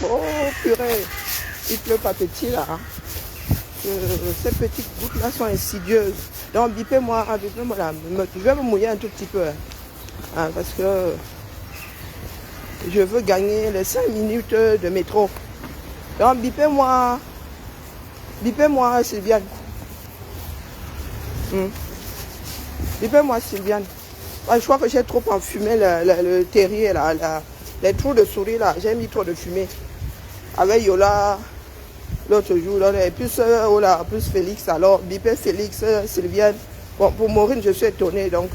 Oh purée, il pleut pas petit là. Hein. Ces petites gouttes là sont insidieuses. Donc bipez-moi là. Je vais me mouiller un tout petit peu. Hein, parce que je veux gagner les 5 minutes de métro. Donc bipez-moi. Bipez-moi Sylviane. Bipez-moi Sylviane. Je crois que j'ai trop enfumé le terrier là, les trous de souris là. J'ai mis trop de fumée. Avec Yola l'autre jour. Là, et plus, plus Félix. Alors bipez Félix, Sylviane. Bon, pour Maureen, je suis étonnée. Donc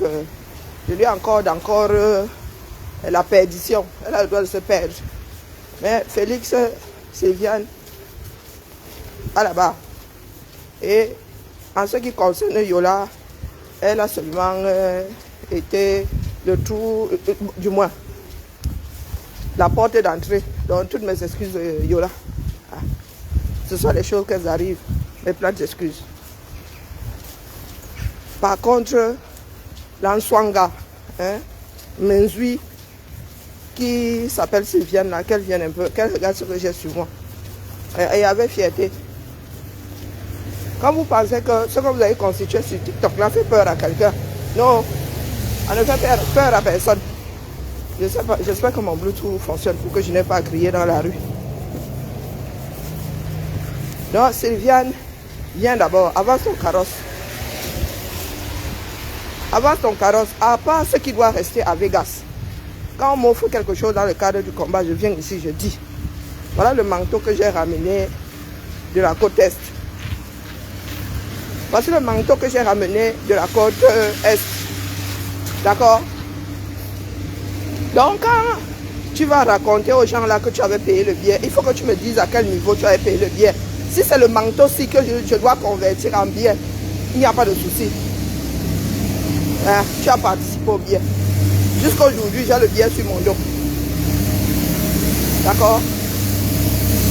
je lui accorde encore la perdition. Elle a le droit de se perdre. Mais Félix, Sylviane, à la barre. Et en ce qui concerne Yola, elle a seulement été le trou, du moins, la porte d'entrée. Donc toutes mes excuses, Yola. Ah. Ce sont les choses qu'elles arrivent, mes plein d'excuses. Par contre, l'Answanga, Menzui, qui s'appelle Sylviane, là, qu'elle vienne un peu, qu'elle regarde ce que j'ai sur moi. Et avec fierté. Quand vous pensez que ce que vous avez constitué sur TikTok là fait peur à quelqu'un, non, on ne fait peur à personne. Je sais pas, j'espère que mon Bluetooth fonctionne pour que je n'ai pas à crier dans la rue. Donc Sylviane, viens d'abord, avance ton carrosse. Avance ton carrosse, à part ce qui doit rester à Vegas. Quand on m'offre quelque chose dans le cadre du combat, je viens ici, je dis. Voilà le manteau que j'ai ramené de la côte Est. Voici le manteau que j'ai ramené de la côte Est. D'accord? Donc, quand tu vas raconter aux gens là que tu avais payé le billet, il faut que tu me dises à quel niveau tu avais payé le billet. Si c'est le manteau-ci que je dois convertir en billet, il n'y a pas de souci. Hein? Tu as participé au billet. Jusqu'à aujourd'hui, j'ai le billet sur mon dos. D'accord?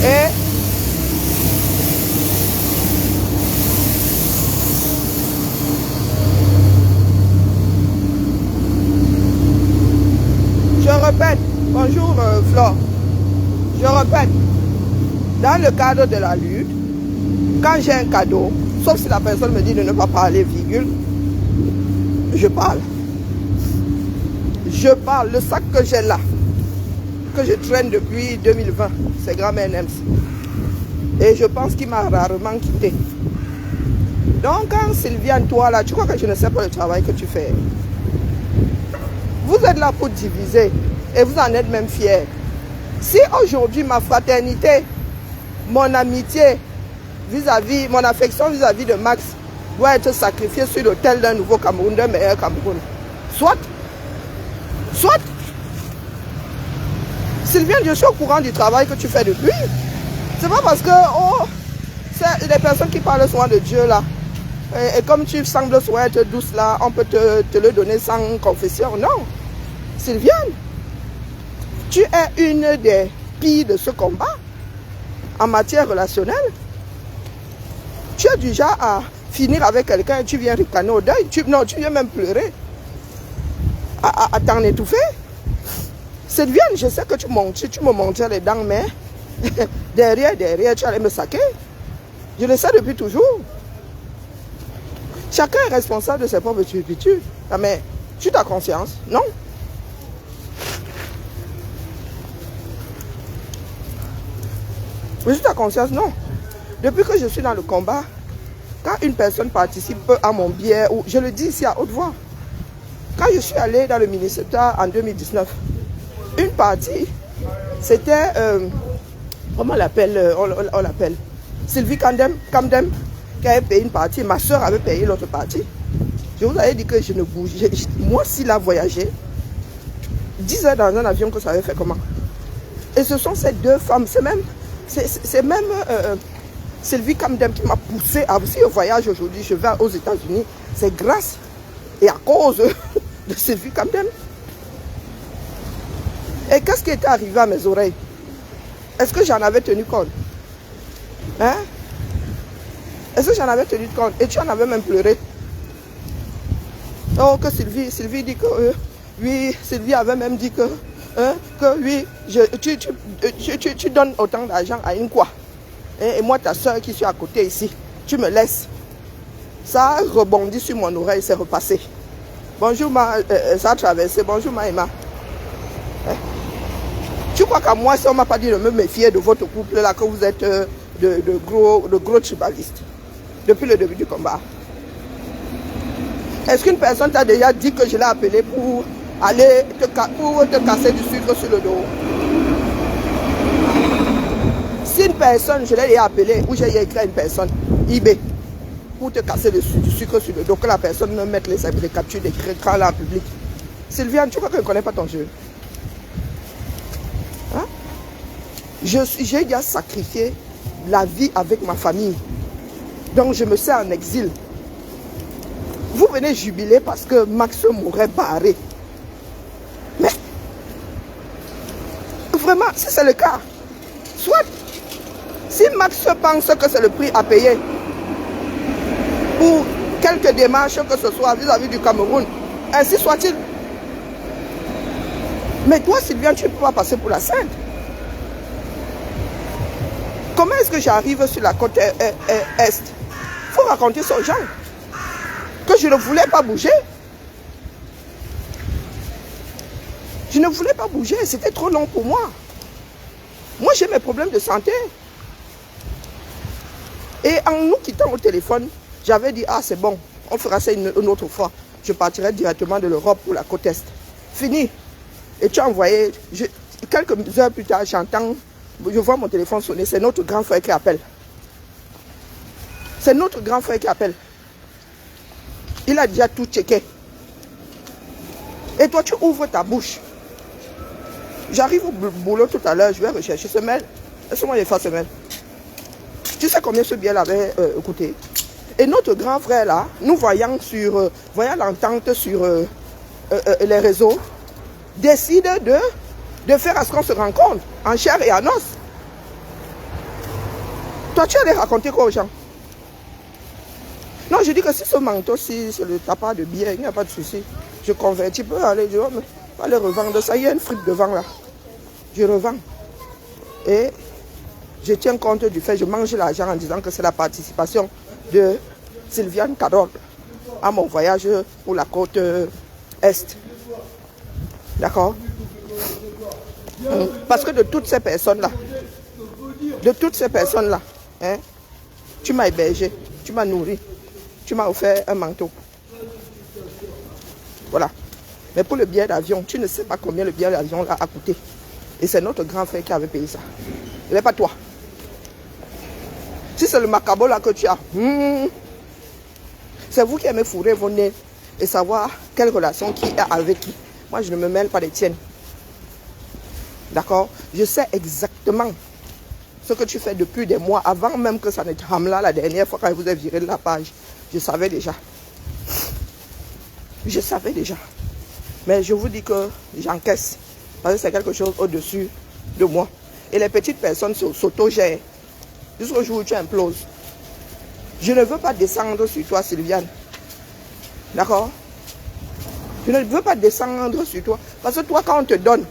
Et je répète, bonjour Flore, je répète, dans le cadre de la lutte, quand j'ai un cadeau, sauf si la personne me dit de ne pas parler, virgule, je parle. Je parle, le sac que j'ai là, que je traîne depuis 2020, c'est grand-mère Nems. Et je pense qu'il m'a rarement quitté. Donc quand Sylviane, toi là, tu crois que je ne sais pas le travail que tu fais? Vous êtes là pour diviser et vous en êtes même fiers. Si aujourd'hui ma fraternité, mon amitié vis-à-vis, mon affection vis-à-vis de Max doit être sacrifiée sur l'autel d'un nouveau Cameroun, d'un meilleur Cameroun, soit, Sylviane, je suis au courant du travail que tu fais depuis. C'est pas parce que, c'est les personnes qui parlent souvent de Dieu là. Et comme tu sembles souvent être douce là, on peut te le donner sans confession. Non. Sylviane, tu es une des pires de ce combat en matière relationnelle. Tu es du genre à finir avec quelqu'un et tu viens ricaner au deuil. Non, tu viens même pleurer. À t'en étouffer. Sylviane, je sais que tu me montrais les dents, mais derrière, tu allais me saquer. Je le sais depuis toujours. Chacun est responsable de ses propres turpitudes. Mais tu as conscience? Non. Mais tu as conscience? Non. Depuis que je suis dans le combat, quand une personne participe à mon biais, ou je le dis ici à haute voix, quand je suis allé dans le ministère en 2019, une partie, c'était, comment on l'appelle, on l'appelle Sylvie Camdem, qui avait payé une partie, ma soeur avait payé l'autre partie. Je vous avais dit que je ne bougeais, moi aussi là voyager, 10 heures dans un avion, que ça avait fait comment? Et ce sont ces deux femmes, c'est même Sylvie Camdem qui m'a poussé à aussi au voyage aujourd'hui, je vais aux États-Unis, c'est grâce et à cause de Sylvie Camdem. Et qu'est-ce qui était arrivé à mes oreilles? Est-ce que j'en avais tenu compte? Hein? Est-ce que j'en avais tenu compte? Et tu en avais même pleuré. Oh, que Sylvie dit que... oui, Sylvie avait même dit que que oui, tu donnes autant d'argent à une quoi. Et moi, ta soeur qui suis à côté ici, tu me laisses. Ça a rebondi sur mon oreille, c'est repassé. Bonjour, ça a traversé. Bonjour, Maïma. Hein? Tu crois qu'à moi, si on ne m'a pas dit de me méfier de votre couple là, que vous êtes de gros tribalistes depuis le début du combat. Est-ce qu'une personne t'a déjà dit que je l'ai appelé pour aller pour te casser du sucre sur le dos? Si une personne, je l'ai appelé ou j'ai écrit à une personne, eBay, pour te casser du sucre sur le dos, que la personne ne mette les captures d'écran là en public. Sylviane, tu crois que je ne connais pas ton jeu? Hein? J'ai déjà sacrifié la vie avec ma famille. Donc je me sens en exil. Vous venez jubiler parce que Max m'aurait barré. Mais, vraiment, si c'est le cas, soit, si Max pense que c'est le prix à payer pour quelques démarches que ce soit vis-à-vis du Cameroun, ainsi soit-il. Mais toi, Sylviane, tu ne peux pas passer pour la sainte. Comment est-ce que j'arrive sur la côte est? Il faut raconter ça aux gens. Que je ne voulais pas bouger. Je ne voulais pas bouger, c'était trop long pour moi. Moi, j'ai mes problèmes de santé. Et en nous quittant au téléphone, j'avais dit, ah c'est bon, on fera ça une autre fois. Je partirai directement de l'Europe pour la côte Est. Fini. Et tu as envoyé, quelques heures plus tard, j'entends, je vois mon téléphone sonner, c'est notre grand frère qui appelle. C'est notre grand frère qui appelle. Il a déjà tout checké. Et toi, tu ouvres ta bouche. J'arrive au boulot tout à l'heure, je vais rechercher ce mail. Laisse-moi les faire ce mail. Tu sais combien ce billet avait coûté? Et notre grand frère là, nous voyant l'entente sur les réseaux, décide de faire à ce qu'on se rencontre en chair et en os. Toi, tu allais raconter quoi aux gens? Non, je dis que si ce manteau-ci, c'est le tapas de bière, il n'y a pas de souci. Je convertis, peux aller, je vais aller revendre ça. Il y a une frite devant là. Je revends. Et je tiens compte du fait, je mange l'argent en disant que c'est la participation de Sylviane Carole à mon voyage pour la côte Est. D'accord? Parce que de toutes ces personnes-là, hein, tu m'as hébergé, tu m'as nourri, tu m'as offert un manteau. Voilà. Mais pour le billet d'avion, tu ne sais pas combien le billet d'avion a coûté. Et c'est notre grand frère qui avait payé ça. Ce n'est pas toi. Si c'est le macabre là que tu as, c'est vous qui aimez fourrer vos nez et savoir quelle relation qui est avec qui. Moi, je ne me mêle pas des tiennes. D'accord? Je sais exactement ce que tu fais depuis des mois, avant même que ça ne trame là la dernière fois quand je vous ai viré de la page. Je savais déjà. Je savais déjà. Mais je vous dis que j'encaisse. Parce que c'est quelque chose au-dessus de moi. Et les petites personnes s'auto-gèrent. Jusqu'au jour où tu imploses. Je ne veux pas descendre sur toi, Sylviane. D'accord? Je ne veux pas descendre sur toi. Parce que toi, quand on te donne,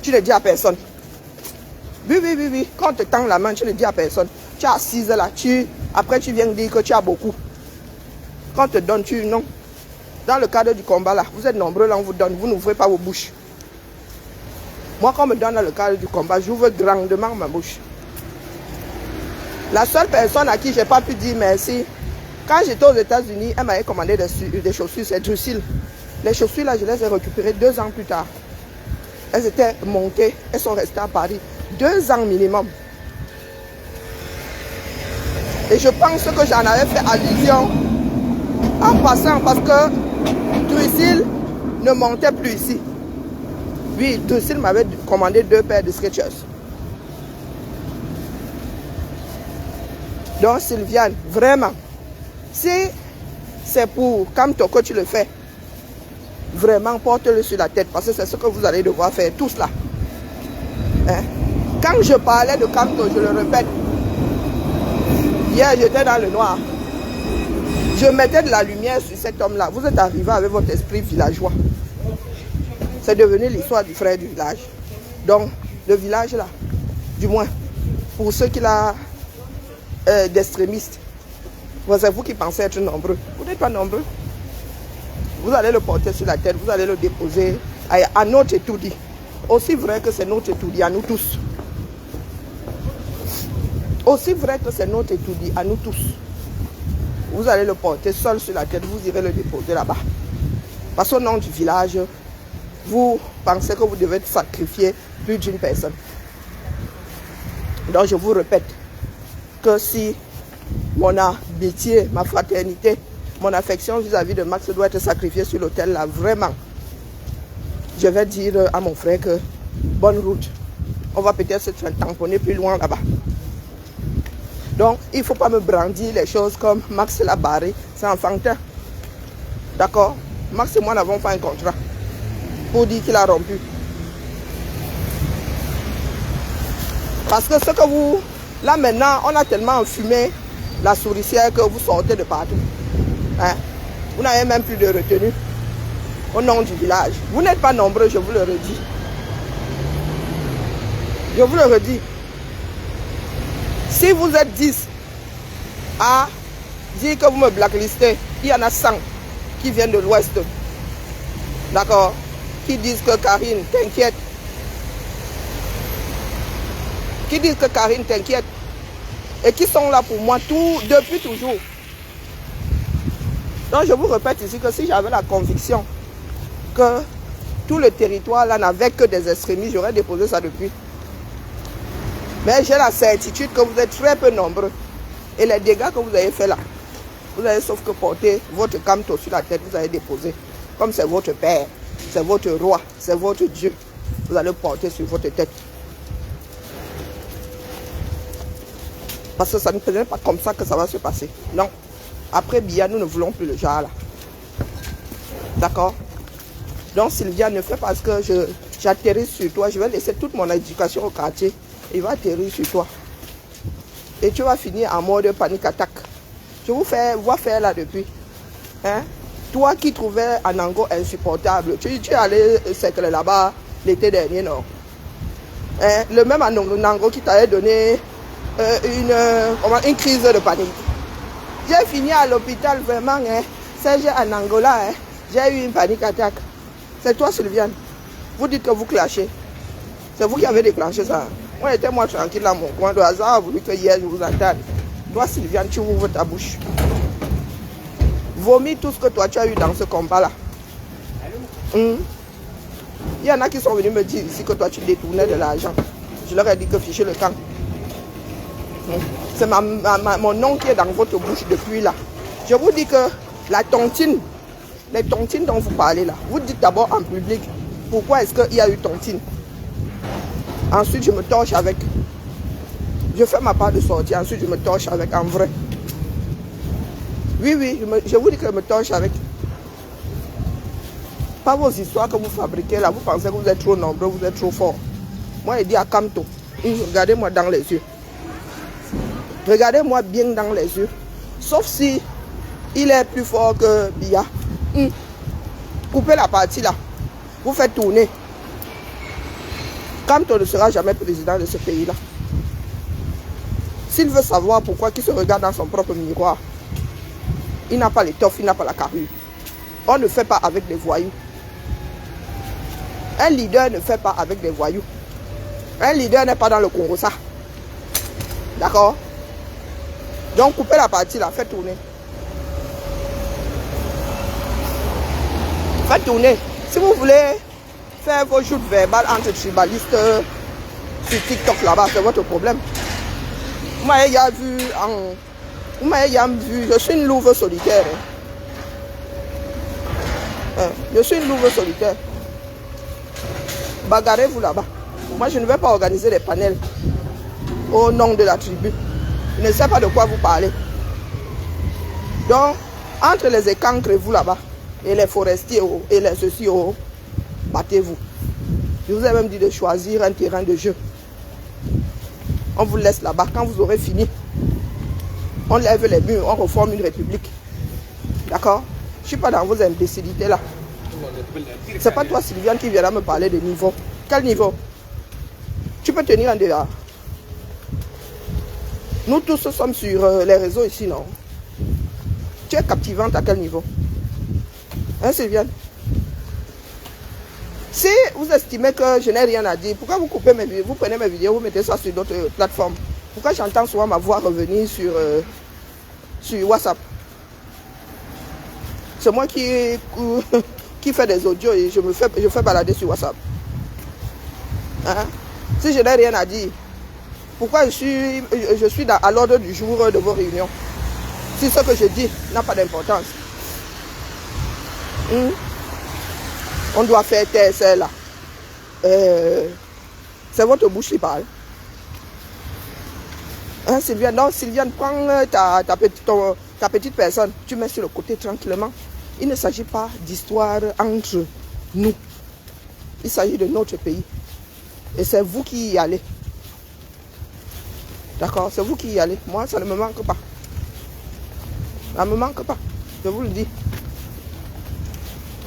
tu ne dis à personne. Oui. Quand on te tend la main, tu ne dis à personne. Tu es assise là. Après, tu viens dire que tu as beaucoup. Quand on te donne, non. Dans le cadre du combat là, vous êtes nombreux là, on vous donne. Vous n'ouvrez pas vos bouches. Moi, quand on me donne dans le cadre du combat, j'ouvre grandement ma bouche. La seule personne à qui je n'ai pas pu dire merci, quand j'étais aux États-Unis, elle m'avait commandé des chaussures, c'est Drusil. Les chaussures là, je les ai récupérées 2 ans plus tard. Elles étaient montées, elles sont restées à Paris 2 ans minimum. Et je pense que j'en avais fait allusion en passant parce que Drusil ne montait plus ici. Oui, Drusil m'avait commandé 2 paires de Skechers. Donc Sylviane, vraiment, si c'est pour Camto que tu le fais, vraiment porte-le sur la tête parce que c'est ce que vous allez devoir faire, tout cela. Hein? Quand je parlais de Camto, je le répète, hier j'étais dans le noir. Je mettais de la lumière sur cet homme-là. Vous êtes arrivé avec votre esprit villageois. C'est devenu l'histoire du frère du village. Donc, le village là, du moins, pour ceux qui l'ont d'extrémistes, c'est vous qui pensez être nombreux. Vous n'êtes pas nombreux. Vous allez le porter sur la tête, vous allez le déposer à notre étoudi. Aussi vrai que c'est notre étoudi à nous tous. Aussi vrai que c'est notre étoudi à nous tous. Vous allez le porter seul sur la tête, vous irez le déposer là-bas. Parce qu'au nom du village, vous pensez que vous devez sacrifier plus d'une personne. Donc je vous répète que si mon amitié, ma fraternité, mon affection vis-à-vis de Max doit être sacrifiée sur l'autel là, vraiment, je vais dire à mon frère que bonne route. On va peut-être se tamponner plus loin là-bas. Donc, il ne faut pas me brandir les choses comme Max l'a barré. C'est enfantin. D'accord? Max et moi n'avons pas un contrat pour dire qu'il a rompu. Parce que ce que vous... Là maintenant, on a tellement enfumé la souricière que vous sortez de partout. Hein? Vous n'avez même plus de retenue au nom du village. Vous n'êtes pas nombreux, je vous le redis. Je vous le redis. Si vous êtes 10 à dire que vous me blacklistez, il y en a 100 qui viennent de l'Ouest. D'accord? Qui disent que Karine, t'inquiète. Qui disent que Karine, t'inquiète. Et qui sont là pour moi depuis toujours. Donc je vous répète ici que si j'avais la conviction que tout le territoire là n'avait que des extrémistes, j'aurais déposé ça depuis. Mais j'ai la certitude que vous êtes très peu nombreux. Et les dégâts que vous avez fait là, vous avez sauf que porter votre camto sur la tête, vous avez déposé. Comme c'est votre père, c'est votre roi, c'est votre Dieu. Vous allez porter sur votre tête. Parce que ça ne peut pas comme ça que ça va se passer. Non. Après Bia, nous ne voulons plus le genre là. D'accord? Donc Sylvia, ne fais pas ce que j'atterris sur toi. Je vais laisser toute mon éducation au quartier. Il va atterrir sur toi. Et tu vas finir en mode panique attaque. Je vous vois faire là depuis. Hein? Toi qui trouvais Anango insupportable, tu es allé secret là-bas l'été dernier, non? Hein? Le même Anango qui t'avait donné une crise de panique. J'ai fini à l'hôpital vraiment, hein? C'est en Angola, hein? J'ai eu une panique attaque. C'est toi, Sylviane. Vous dites que vous clashez. C'est vous qui avez déclenché ça. Moi, j'étais moi tranquille dans mon coin. Le hasard a voulu que hier je vous entende. Toi, Sylviane, tu ouvres ta bouche. Vomis tout ce que toi tu as eu dans ce combat-là. Il y en a qui sont venus me dire ici que toi tu détournais de l'argent. Je leur ai dit que fichez le camp. C'est mon nom qui est dans votre bouche depuis là. Je vous dis que la tontine, les tontines dont vous parlez là, vous dites d'abord en public pourquoi est-ce qu'il y a eu tontine. Ensuite, je me torche avec. Je fais ma part de sortie. Ensuite, je me torche avec en vrai. Oui, je vous dis que je me torche avec. Pas vos histoires que vous fabriquez là. Vous pensez que vous êtes trop nombreux, vous êtes trop forts. Moi, je dis à Kamto, regardez-moi dans les yeux. Regardez-moi bien dans les yeux. Sauf si il est plus fort que Bia. Coupez la partie là. Vous faites tourner. Kamto ne sera jamais président de ce pays-là. S'il veut savoir pourquoi il se regarde dans son propre miroir, il n'a pas l'étoffe, il n'a pas la carrure. On ne fait pas avec des voyous. Un leader ne fait pas avec des voyous. Un leader n'est pas dans le Congo, ça. D'accord? Donc coupez la partie là, faites tourner. Faites tourner. Si vous voulez faire vos joutes verbales entre tribalistes sur TikTok là-bas, c'est votre problème. Vous m'avez déjà vu, je suis une louve solitaire. Je suis une louve solitaire. Bagarrez-vous là-bas. Moi, je ne vais pas organiser des panels au nom de la tribu. Je ne sais pas de quoi vous parlez. Donc, entre les écancres et vous là-bas, et les forestiers et les ceci, battez-vous. Je vous ai même dit de choisir un terrain de jeu. On vous laisse là-bas. Quand vous aurez fini, on lève les murs, on reforme une république. D'accord? Je ne suis pas dans vos imbécilités là. C'est pas toi, Sylviane, qui viendra me parler de niveau. Quel niveau? Tu peux tenir en dehors. Nous tous sommes sur les réseaux ici, non? Tu es captivante à quel niveau? Hein, Sylviane? Si vous estimez que je n'ai rien à dire, pourquoi vous coupez mes vidéos, vous prenez mes vidéos, vous mettez ça sur d'autres plateformes? Pourquoi j'entends souvent ma voix revenir sur WhatsApp? C'est moi qui fait des audios et je fais balader sur WhatsApp. Hein? Si je n'ai rien à dire, pourquoi je suis à l'ordre du jour de vos réunions? Si ce que je dis n'a pas d'importance. On doit faire taire celle-là. C'est votre bouche qui parle. Hein, Sylviane? Non, Sylviane, prends ta petite personne. Tu mets sur le côté tranquillement. Il ne s'agit pas d'histoire entre nous. Il s'agit de notre pays. Et c'est vous qui y allez. D'accord? C'est vous qui y allez. Moi, ça ne me manque pas. Ça ne me manque pas. Je vous le dis.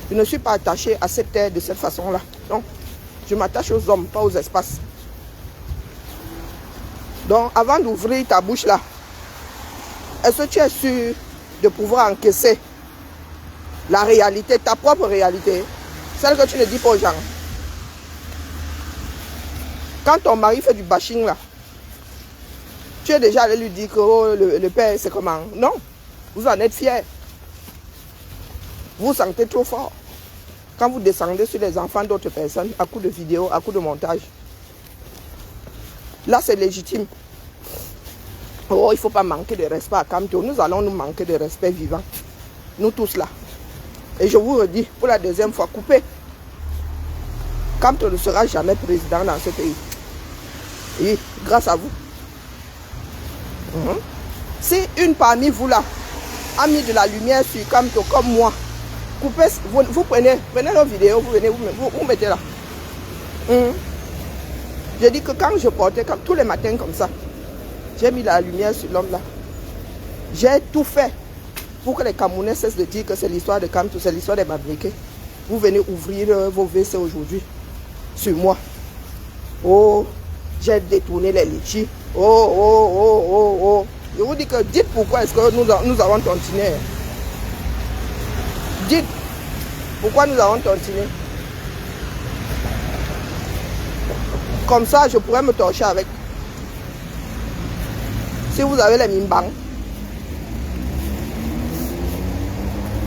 Je ne suis pas attaché à cette terre de cette façon-là. Non. Je m'attache aux hommes, pas aux espaces. Donc, avant d'ouvrir ta bouche là, est-ce que tu es sûr de pouvoir encaisser la réalité, ta propre réalité, celle que tu ne dis pas aux gens? Quand ton mari fait du bashing là, tu es déjà allé lui dire que oh, le père c'est comment? Non, vous en êtes fiers. Vous sentez trop fort. Quand vous descendez sur les enfants d'autres personnes, à coup de vidéo, à coup de montage. Là, c'est légitime. Oh, il ne faut pas manquer de respect à Kamto. Nous allons nous manquer de respect vivant. Nous tous là. Et je vous redis, pour la deuxième fois, coupez. Kamto ne sera jamais président dans ce pays. Et grâce à vous. Si une parmi vous là a mis de la lumière sur Kamto comme moi, coupez, vous prenez nos vidéos, vous venez, vous mettez là. Je dis que quand je portais comme tous les matins comme ça, j'ai mis la lumière sur l'homme là. J'ai tout fait pour que les Camerounais cessent de dire que c'est l'histoire de Kamto, c'est l'histoire des Mabriqués. Vous venez ouvrir vos WC aujourd'hui sur moi. Oh, j'ai détourné les litchis. Oh. Je vous dis que dites pourquoi est-ce que nous avons tontiné. Dites pourquoi nous avons tontiné. Comme ça, je pourrais me torcher avec. Si vous avez les mimbangs,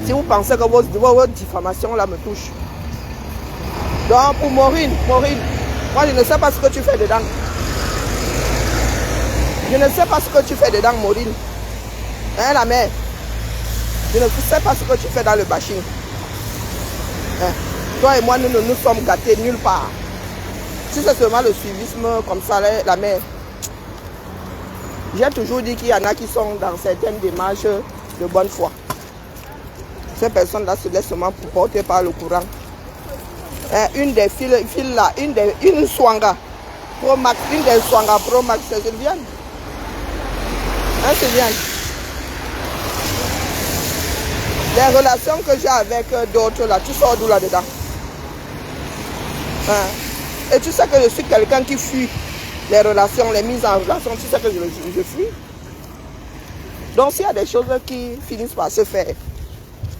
si vous pensez que vos diffamations là me touchent. Donc pour Maureen, moi je ne sais pas ce que tu fais dedans. Je ne sais pas ce que tu fais dedans, Maureen. Hein, la mère? Je ne sais pas ce que tu fais dans le bashing. Hein? Toi et moi, nous nous sommes gâtés nulle part. Si c'est seulement le suivisme comme ça, la mère. J'ai toujours dit qu'il y en a qui sont dans certaines démarches de bonne foi. Ces personnes-là se laissent seulement porter par le courant. Une des filles là, une Swanga Pro Max, une des Swanga Pro Max, c'est Sylviane. Hein, Sylviane? Les relations que j'ai avec d'autres là, tu sors d'où là-dedans? Et tu sais que je suis quelqu'un qui fuit les relations, les mises en relation, tu sais que je fuis. Donc s'il y a des choses qui finissent par se faire,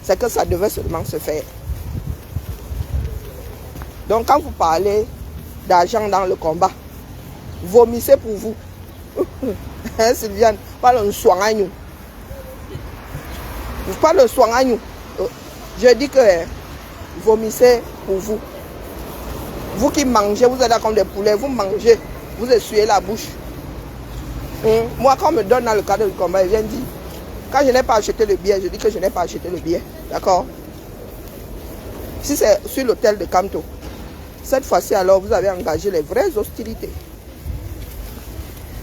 c'est que ça devait seulement se faire. Donc quand vous parlez d'argent dans le combat, vomissez pour vous. Hein, Sylviane, pas le soin à nous. Pas le soin à nous. Je dis que vomissez pour vous. Vous qui mangez, vous êtes là comme des poulets, vous mangez, vous essuyez la bouche. Moi, quand on me donne dans le cadre du combat, je viens dire, quand je n'ai pas acheté le billet, je dis que je n'ai pas acheté le billet. D'accord? Si c'est sur l'hôtel de Kamto, cette fois-ci, alors, vous avez engagé les vraies hostilités.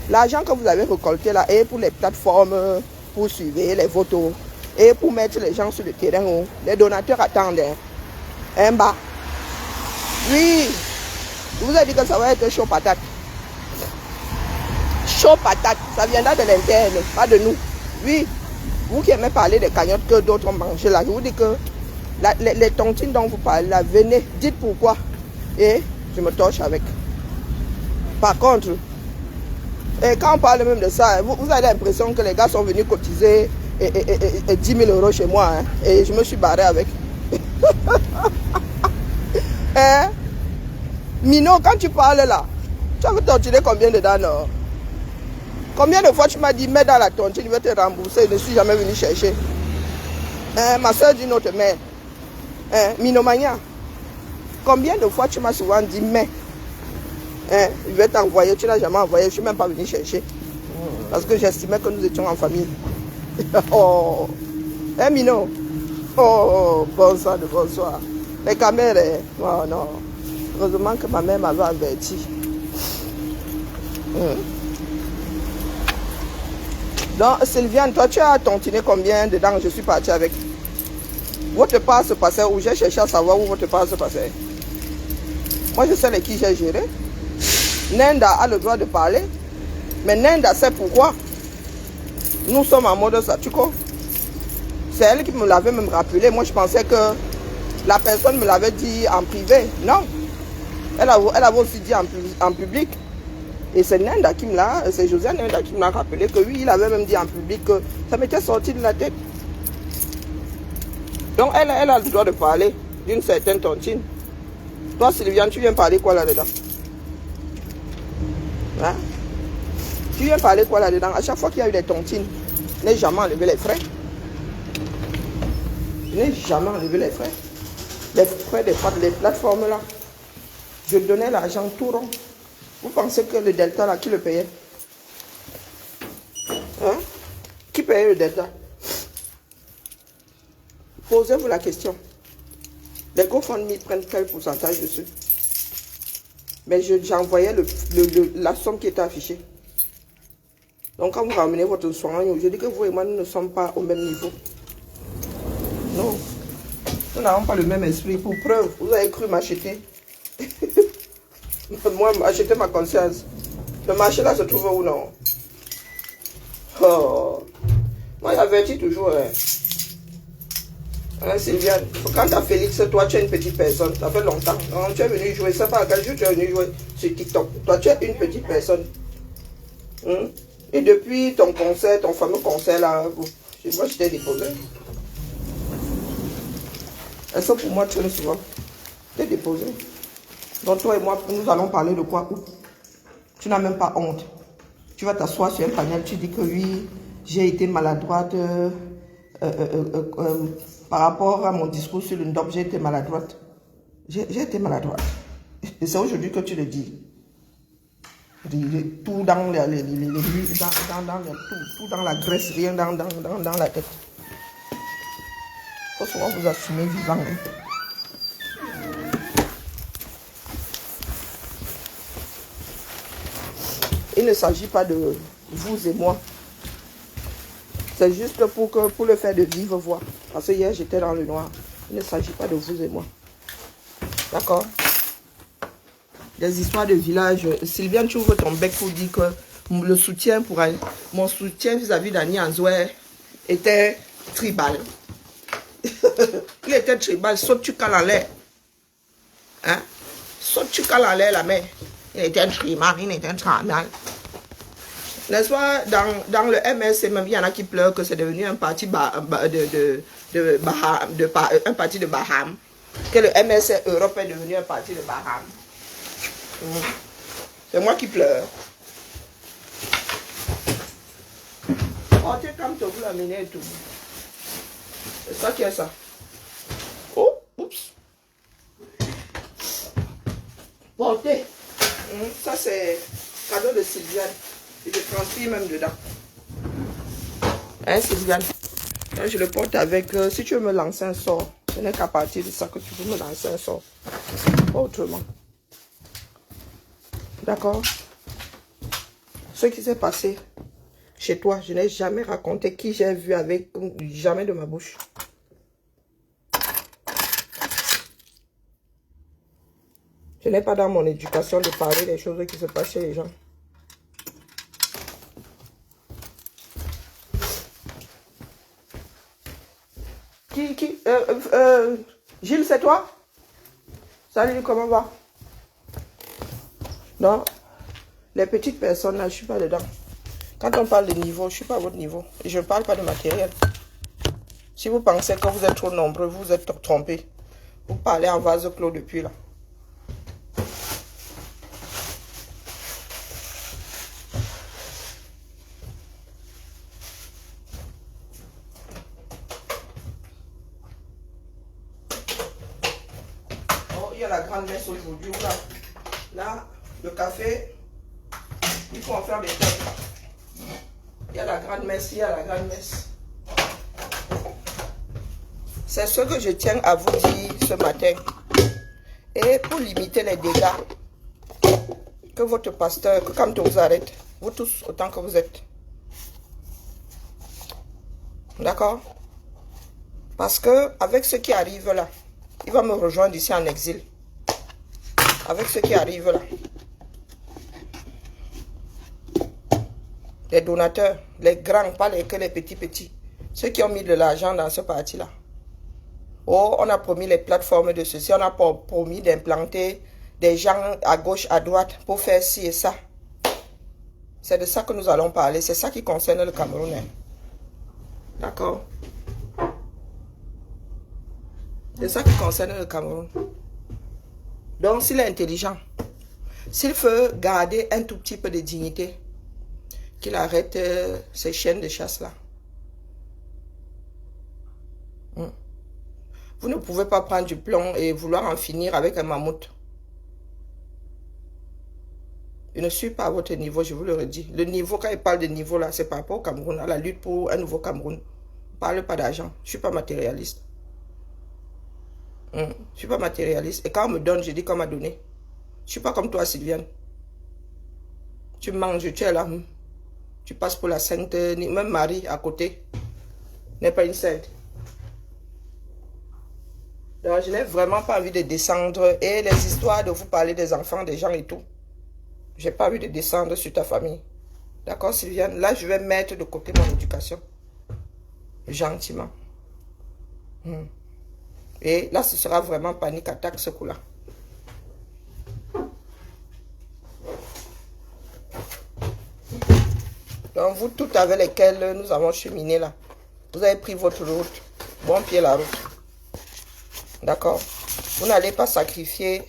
L'argent que vous avez récolté là est pour les plateformes, pour suivre les photos, et pour mettre les gens sur le terrain. Les donateurs attendent. Un bas. Oui, je vous ai dit que ça va être chaud patate. Chaud patate, ça viendra de l'interne, pas de nous. Oui, vous qui aimez parler des cagnottes que d'autres ont mangé là, je vous dis que les tontines dont vous parlez là, venez, dites pourquoi. Et je me torche avec. Par contre, et quand on parle même de ça, vous avez l'impression que les gars sont venus cotiser 10 000 euros chez moi. Hein, et je me suis barré avec. Hein? Mino, quand tu parles là, tu vas me torturer combien dedans, non? Combien de fois tu m'as dit, mets dans la tontine, je vais te rembourser, je ne suis jamais venu chercher. Hein, ma soeur dit notre mère. Hein, Minomania. Combien de fois tu m'as souvent dit, mais hein, je vais t'envoyer, tu n'as jamais envoyé, je ne suis même pas venu chercher. Parce que j'estimais que nous étions en famille. Oh, hein, Mino? Oh, bonsoir de bonsoir. Les caméras, oh non. Heureusement que ma mère m'avait averti. Donc, Sylviane, toi, tu as tontiné combien dedans je suis parti avec? Votre part se passait où? J'ai cherché à savoir où votre part se passait. Moi, je sais avec qui j'ai géré. Nenda a le droit de parler. Mais Nenda sait pourquoi. Nous sommes en mode Satuko. C'est elle qui me l'avait même rappelé. Moi, je pensais que la personne me l'avait dit en privé. Non. Elle avait aussi dit en public. Et c'est Nenda qui me l'a, c'est Josiane Nenda qui me l'a rappelé que oui, il avait même dit en public que ça m'était sorti de la tête. Donc elle a le droit de parler d'une certaine tontine. Toi, Sylviane, tu viens parler quoi là-dedans? Hein? Tu viens parler quoi là-dedans? À chaque fois qu'il y a eu des tontines, je n'ai jamais enlevé les frais. Je n'ai jamais enlevé les frais. Les frais des plateformes là. Je donnais l'argent tout rond. Vous pensez que le delta là, qui le payait? Hein? Qui payait le delta? Posez-vous la question. Les GoFundMe prennent quel pourcentage dessus? Mais j'envoyais la somme qui était affichée. Donc quand vous ramenez votre soin, je dis que vous et moi, nous ne sommes pas au même niveau. Non. Nous n'avons pas le même esprit. Pour preuve, vous avez cru m'acheter. Moi, acheter ma conscience. Le marché là se trouve où non? Oh. Moi, j'avertis toujours. Hein, Sylviane, quand tu as Félix, toi, tu es une petite personne. Ça fait longtemps. Non, tu es venu jouer. Ça fait à quel jour tu es venu jouer sur TikTok? Toi, tu es une petite personne. Et depuis ton concert, ton fameux concert là, moi, je t'ai déposé. Elles sont pour moi très souvent. Je t'ai déposé. Donc toi et moi, nous allons parler de quoi? Tu n'as même pas honte. Tu vas t'asseoir sur un panel, tu dis que oui, j'ai été maladroite par rapport à mon discours sur le NDOP, j'ai été maladroite. J'ai été maladroite. Et c'est aujourd'hui que tu le dis. Tout dans tout dans la graisse, rien dans la tête. Il faut souvent vous assumer vivant. Hein. Il ne s'agit pas de vous et moi. C'est juste pour le faire de vive voix. Parce que hier, j'étais dans le noir. Il ne s'agit pas de vous et moi. D'accord? Des histoires de village. Sylviane, tu ouvres ton bec pour dire que le soutien pour mon soutien vis-à-vis d'Annie Anzouer était tribal. Il était tribal. Saute tu cales en l'air. Hein? Saute tu cales en l'air la main. Il était un tribal. Il était un tribal. N'est-ce pas, dans le MSC, même il y en a qui pleurent que c'est devenu un parti un parti de Baham. Que le MSC Europe est devenu un parti de Baham. C'est moi qui pleure. Oh, tu es comme tu veux l'amener et tout. C'est ça qui est ça. Oh, oups. Portez. Ça, c'est cadeau de Sylviane. Et je transpire même dedans. Hein, Sylviane? Je le porte avec... si tu veux me lancer un sort, ce n'est qu'à partir de ça que tu peux me lancer un sort. Pas autrement. D'accord? Ce qui s'est passé chez toi, je n'ai jamais raconté qui j'ai vu avec... Jamais de ma bouche. Je n'ai pas dans mon éducation de parler des choses qui se passent chez les gens. Gilles, c'est toi? Salut, comment va? Non? Les petites personnes, là, je ne suis pas dedans. Quand on parle de niveau, je ne suis pas à votre niveau. Et je ne parle pas de matériel. Si vous pensez que vous êtes trop nombreux, vous êtes trompés. Vous parlez en vase clos depuis là. Oh, il y a la grande messe aujourd'hui. Là, le café, il faut en faire des têtes. Il y a la grande messe, il y a la grande messe. C'est ce que je tiens à vous dire ce matin. Et pour limiter les dégâts, que votre pasteur, que quand on vous arrête, vous tous autant que vous êtes. D'accord? Parce que avec ce qui arrive là, il va me rejoindre ici en exil. Avec ce qui arrive là. Les donateurs, les grands, pas que les petits. Ceux qui ont mis de l'argent dans ce parti-là. Oh, on a promis les plateformes de ceci, on a promis d'implanter des gens à gauche, à droite pour faire ci et ça. C'est de ça que nous allons parler. C'est ça qui concerne le Cameroun. D'accord? C'est ça qui concerne le Cameroun. Donc, s'il est intelligent, s'il veut garder un tout petit peu de dignité, qu'il arrête ces chiennes de chasse-là. Vous ne pouvez pas prendre du plomb et vouloir en finir avec un mammouth. Je ne suis pas à votre niveau, je vous le redis. Le niveau, quand il parle de niveau là, c'est par rapport au Cameroun, à la lutte pour un nouveau Cameroun. On ne parle pas d'argent. Je ne suis pas matérialiste. Je ne suis pas matérialiste. Et quand on me donne, je dis qu'on m'a donné. Je ne suis pas comme toi, Sylviane. Tu manges, tu es là. Tu passes pour la sainte, même Marie à côté n'est pas une sainte. Donc, je n'ai vraiment pas envie de descendre. Et les histoires de vous parler des enfants, des gens et tout. Je n'ai pas envie de descendre sur ta famille. D'accord, Sylviane? Là, je vais mettre de côté mon éducation. Gentiment. Et là, ce sera vraiment panique attaque ce coup-là. Donc, vous toutes avec lesquelles nous avons cheminé là, vous avez pris votre route. Bon pied la route. D'accord? Vous n'allez pas sacrifier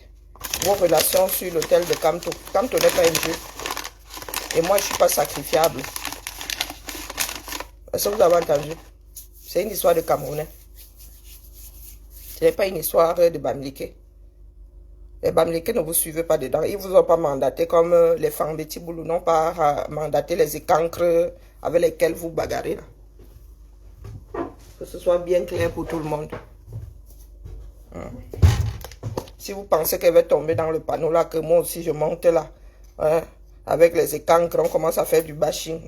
vos relations sur l'hôtel de Kamto. Kamto n'est pas un jeu. Et moi, je ne suis pas sacrifiable. Est-ce que vous avez entendu? C'est une histoire de Camerounais. Ce n'est pas une histoire de Bamileke. Les Bamileke ne vous suivez pas dedans. Ils ne vous ont pas mandaté comme les Fambeti Boulou n'ont pas mandaté les écancres avec lesquels vous bagarrez. Là. Que ce soit bien clair pour tout le monde. Si vous pensez qu'elle va tomber dans le panneau là, que moi aussi je monte là, avec les écancres, on commence à faire du bashing.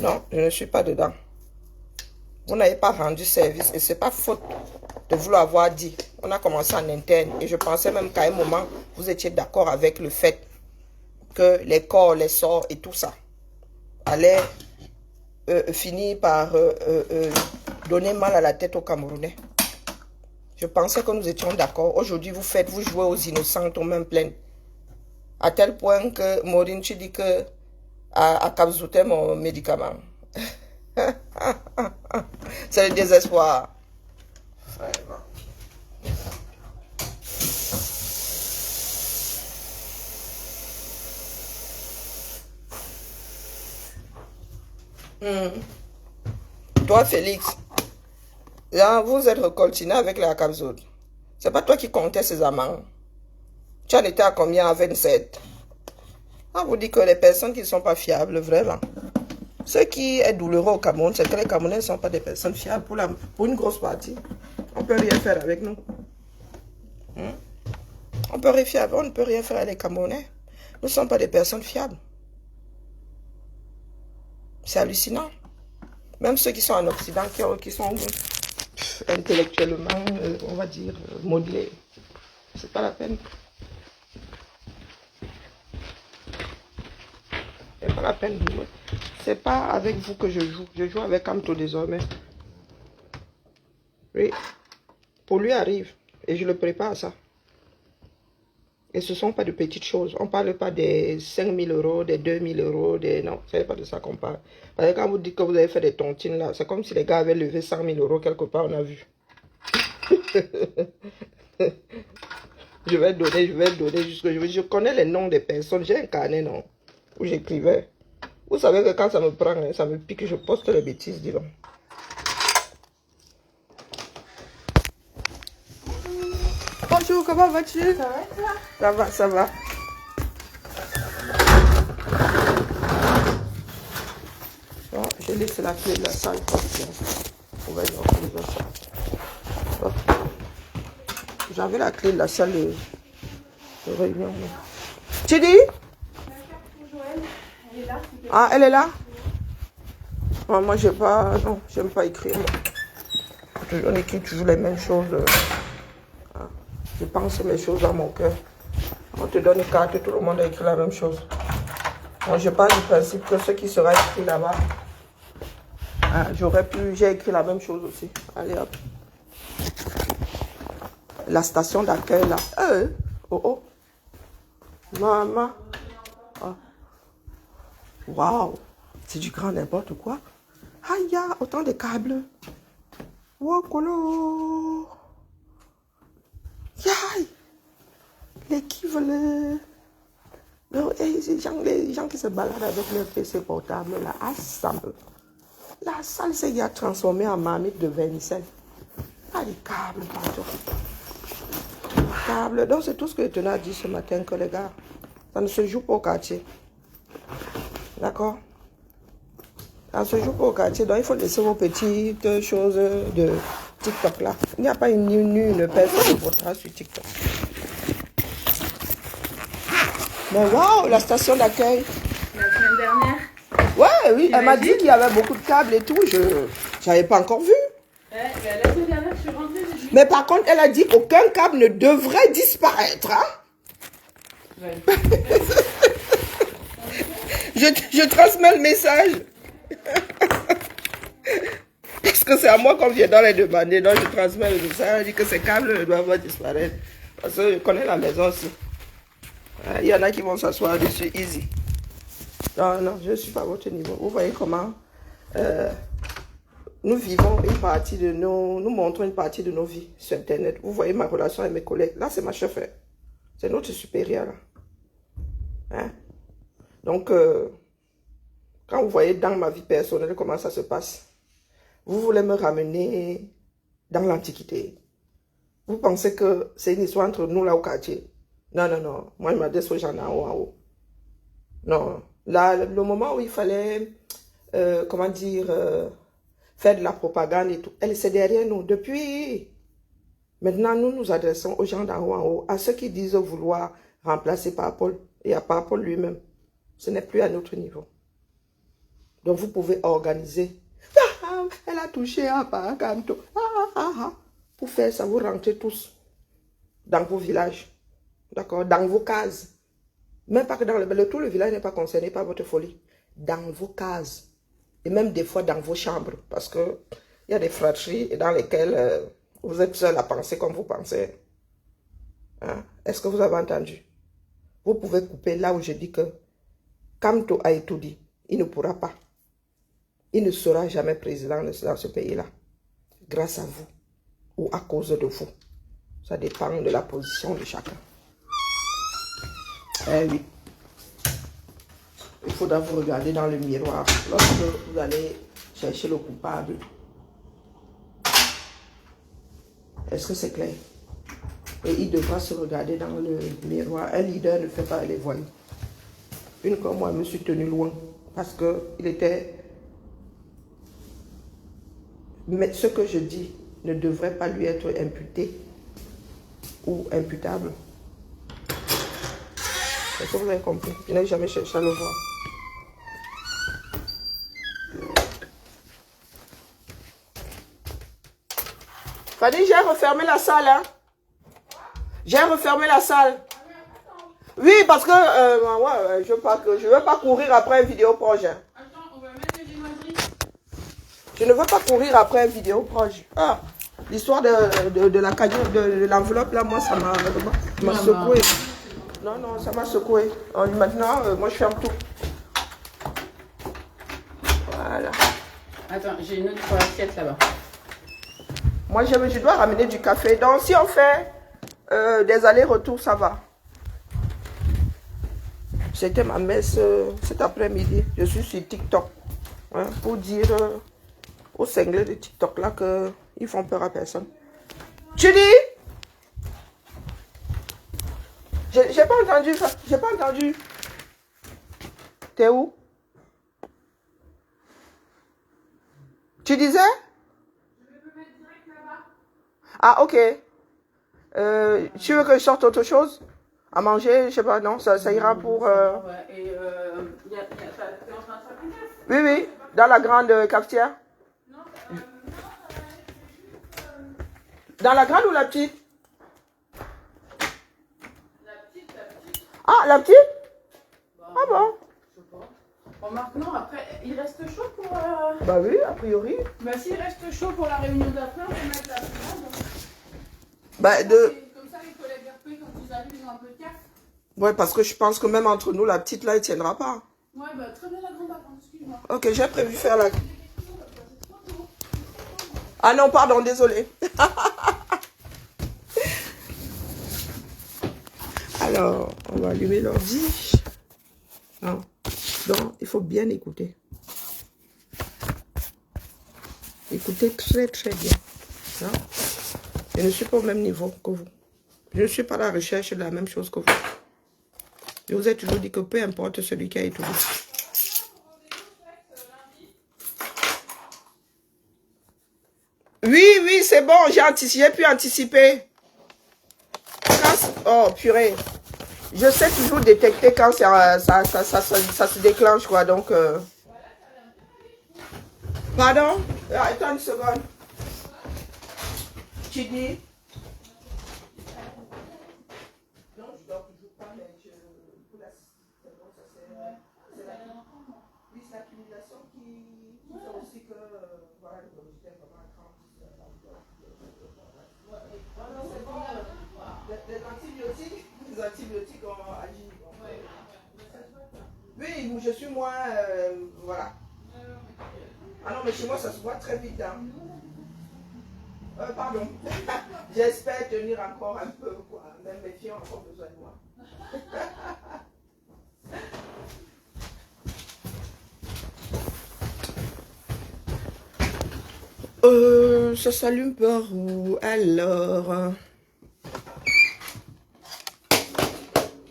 Non, je ne suis pas dedans. Vous n'avez pas rendu service et ce n'est pas faute de vous l'avoir dit. On a commencé en interne et je pensais même qu'à un moment, vous étiez d'accord avec le fait que les corps, les sorts et tout ça allaient finir par donner mal à la tête aux Camerounais. Je pensais que nous étions d'accord. Aujourd'hui, vous jouez aux innocentes aux mains pleines. À tel point que Maureen, tu dis que à Kabzouté, mon médicament. C'est le désespoir. Toi, Félix, là, vous êtes recoltiné avec la Kabzout. C'est pas toi qui comptais ces amants. Tu en étais à combien? À 27. On vous dit que les personnes qui ne sont pas fiables, vraiment. Ce qui est douloureux au Cameroun, c'est que les Camerounais ne sont pas des personnes fiables pour une grosse partie. On ne peut rien faire avec nous. On ne peut rien faire avec les Camerounais. Nous ne sommes pas des personnes fiables. C'est hallucinant. Même ceux qui sont en Occident, qui sont intellectuellement, on va dire, modelés. C'est pas la peine. C'est pas la peine de jouer. C'est pas avec vous que je joue. Je joue avec Camto désormais. Oui. Pour lui arrive. Et je le prépare à ça. Et ce ne sont pas de petites choses. On ne parle pas des 5 000 euros, des 2 000 euros, des... Non, ce n'est pas de ça qu'on parle. Parce que quand vous dites que vous avez fait des tontines là, c'est comme si les gars avaient levé 100 000 euros quelque part, on a vu. Je vais donner jusque... Je connais les noms des personnes. J'ai un carnet, non, où j'écrivais. Vous savez que quand ça me prend, hein, ça me pique, je poste les bêtises, dis donc. Bonjour, comment vas-tu? Ça va, toi? Ça va, ça va. Bon, je laisse la clé de la salle. On va y retrouver ça. J'avais la clé de la salle de réunion. Tu dis? Ah, elle est là? Oh, moi, j'ai pas... Non, j'aime pas écrire. On écrit toujours les mêmes choses. Je pense mes choses dans mon cœur. On te donne une carte, tout le monde a écrit la même chose. Moi, je pars du principe que ce qui sera écrit là-bas, j'ai écrit la même chose aussi. Allez hop. La station d'accueil là. Oh oh. Maman. Oh. Waouh. C'est du grand n'importe quoi. Aïe, autant de câbles. Wokolo. Yaï. Les qui veulent... Non, les gens qui se baladent avec leur PC portable là, assemble. La salle s'est transformée en marmite de vermicelle. Ah, les câbles partout. Câbles. Donc, c'est tout ce que je tenais à dire ce matin, que les gars, ça ne se joue pas au quartier. D'accord? Ça ne se joue pas au quartier. Donc, il faut laisser vos petites choses de TikTok là. Il n'y a pas une personne qui votera sur TikTok. Mais waouh, la station d'accueil. La semaine dernière. Ouais, oui, elle m'a dit qu'il y avait beaucoup de câbles et tout. Je n'avais pas encore vu. Ouais, la semaine dernière, je suis rentrée. Mais par contre, elle a dit qu'aucun câble ne devrait disparaître. Hein? Ouais. je transmets le message. Parce que c'est à moi qu'on vient dans les demander. Donc, je transmets le message. Je dis que ces câbles ne doivent pas disparaître. Parce que je connais la maison aussi. Il y en a qui vont s'asseoir dessus, easy. Non, non, je ne suis pas à votre niveau. Vous voyez comment nous vivons une partie de nous montrons une partie de nos vies sur Internet. Vous voyez ma relation avec mes collègues. Là, c'est ma chef. C'est notre supérieur. Là. Hein? Donc, quand vous voyez dans ma vie personnelle comment ça se passe, vous voulez me ramener dans l'Antiquité. Vous pensez que c'est une histoire entre nous là au quartier. Non, non, non. Moi, je m'adresse aux gens en haut. Non. Là, le moment où il fallait, comment dire, faire de la propagande et tout, elle, c'est derrière nous. Depuis, maintenant, nous nous adressons aux gens d'en haut en haut, à ceux qui disent vouloir remplacer par Paul et à par Paul lui-même. Ce n'est plus à notre niveau. Donc, vous pouvez organiser. Elle a touché à Paracanto. Pour faire ça, vous rentrez tous dans vos villages. D'accord? Dans vos cases. Même pas que dans tout le village n'est pas concerné par votre folie. Dans vos cases. Et même des fois dans vos chambres. Parce que il y a des fratries dans lesquelles vous êtes seul à penser comme vous pensez. Hein? Est-ce que vous avez entendu? Vous pouvez couper là où je dis que Camto a tout dit. Il ne pourra pas. Il ne sera jamais président dans ce pays-là. Grâce à vous. Ou à cause de vous. Ça dépend de la position de chacun. Eh oui. Il faudra vous regarder dans le miroir lorsque vous allez chercher le coupable. Est-ce que c'est clair? Et il devra se regarder dans le miroir. Un leader ne fait pas les voyous. Une comme moi, je me suis tenu loin parce qu'il était... Mais ce que je dis ne devrait pas lui être imputé ou imputable. Est-ce que vous avez compris? Je n'ai jamais cherché à le voir. Fanny, j'ai refermé la salle. Hein? J'ai refermé la salle. Oui, parce que je veux pas courir après une vidéo proche. Hein. Attends, on va mettre les génoiseries. Je ne veux pas courir après une vidéo proche. Ah, l'histoire de la cagnotte, de l'enveloppe, là, moi, ça m'a secoué. Non, non, ça m'a secoué. Maintenant, moi, je ferme tout. Voilà. Attends, j'ai une autre assiette là-bas. Moi, je dois ramener du café. Donc, si on fait des allers-retours, ça va. C'était ma messe cet après-midi. Je suis sur TikTok. Hein, pour dire aux cinglés de TikTok là qu'ils font peur à personne. Tu dis? J'ai pas entendu ça. J'ai pas entendu. T'es où? Tu disais? Ah, ok. Tu veux que je sorte autre chose? À manger, je sais pas, non, ça ira pour... Ouais, et t'es en train de s'appliquer? Oui, oui, dans la grande cafetière. Non, Dans la grande ou la petite? la petite. Ah, la petite? Bah, Ah bon? je sais pas. Bon, maintenant, après, il reste chaud pour... Bah oui, a priori. Bah, s'il reste chaud pour la réunion d'après, on peut mettre la commande. Bah, Comme ça, les collègues RP, quand ils arrivent, ils ont un peu de café. Ouais, parce que je pense que même entre nous, la petite là, elle tiendra pas. Ouais, bah, très bien la grande attente, excuse-moi. Ok, j'ai prévu faire la... Ah non, pardon, désolé. Alors, on va allumer l'ordi. Non. Donc, il faut bien écouter. Écoutez très, très bien. Non? Je ne suis pas au même niveau que vous. Je ne suis pas à la recherche de la même chose que vous. Je vous ai toujours dit que peu importe celui qui a étudié. Oui, oui, c'est bon, j'ai pu anticiper. Oh, purée. Je sais toujours détecter quand ça se déclenche, quoi, donc... Pardon? Attends une seconde. Tu dis? Non, je dors toujours pas, mais pour la... C'est l'accumulation qui fait aussi que... Voilà, j'étais vraiment à 30. Les antibiotiques ont agi. Oui, je suis moins... voilà. Ah non, mais chez moi, ça se voit très vite. Hein. Pardon. J'espère tenir encore un peu, quoi. Même mes filles ont encore besoin de moi. Ça s'allume par où? Alors...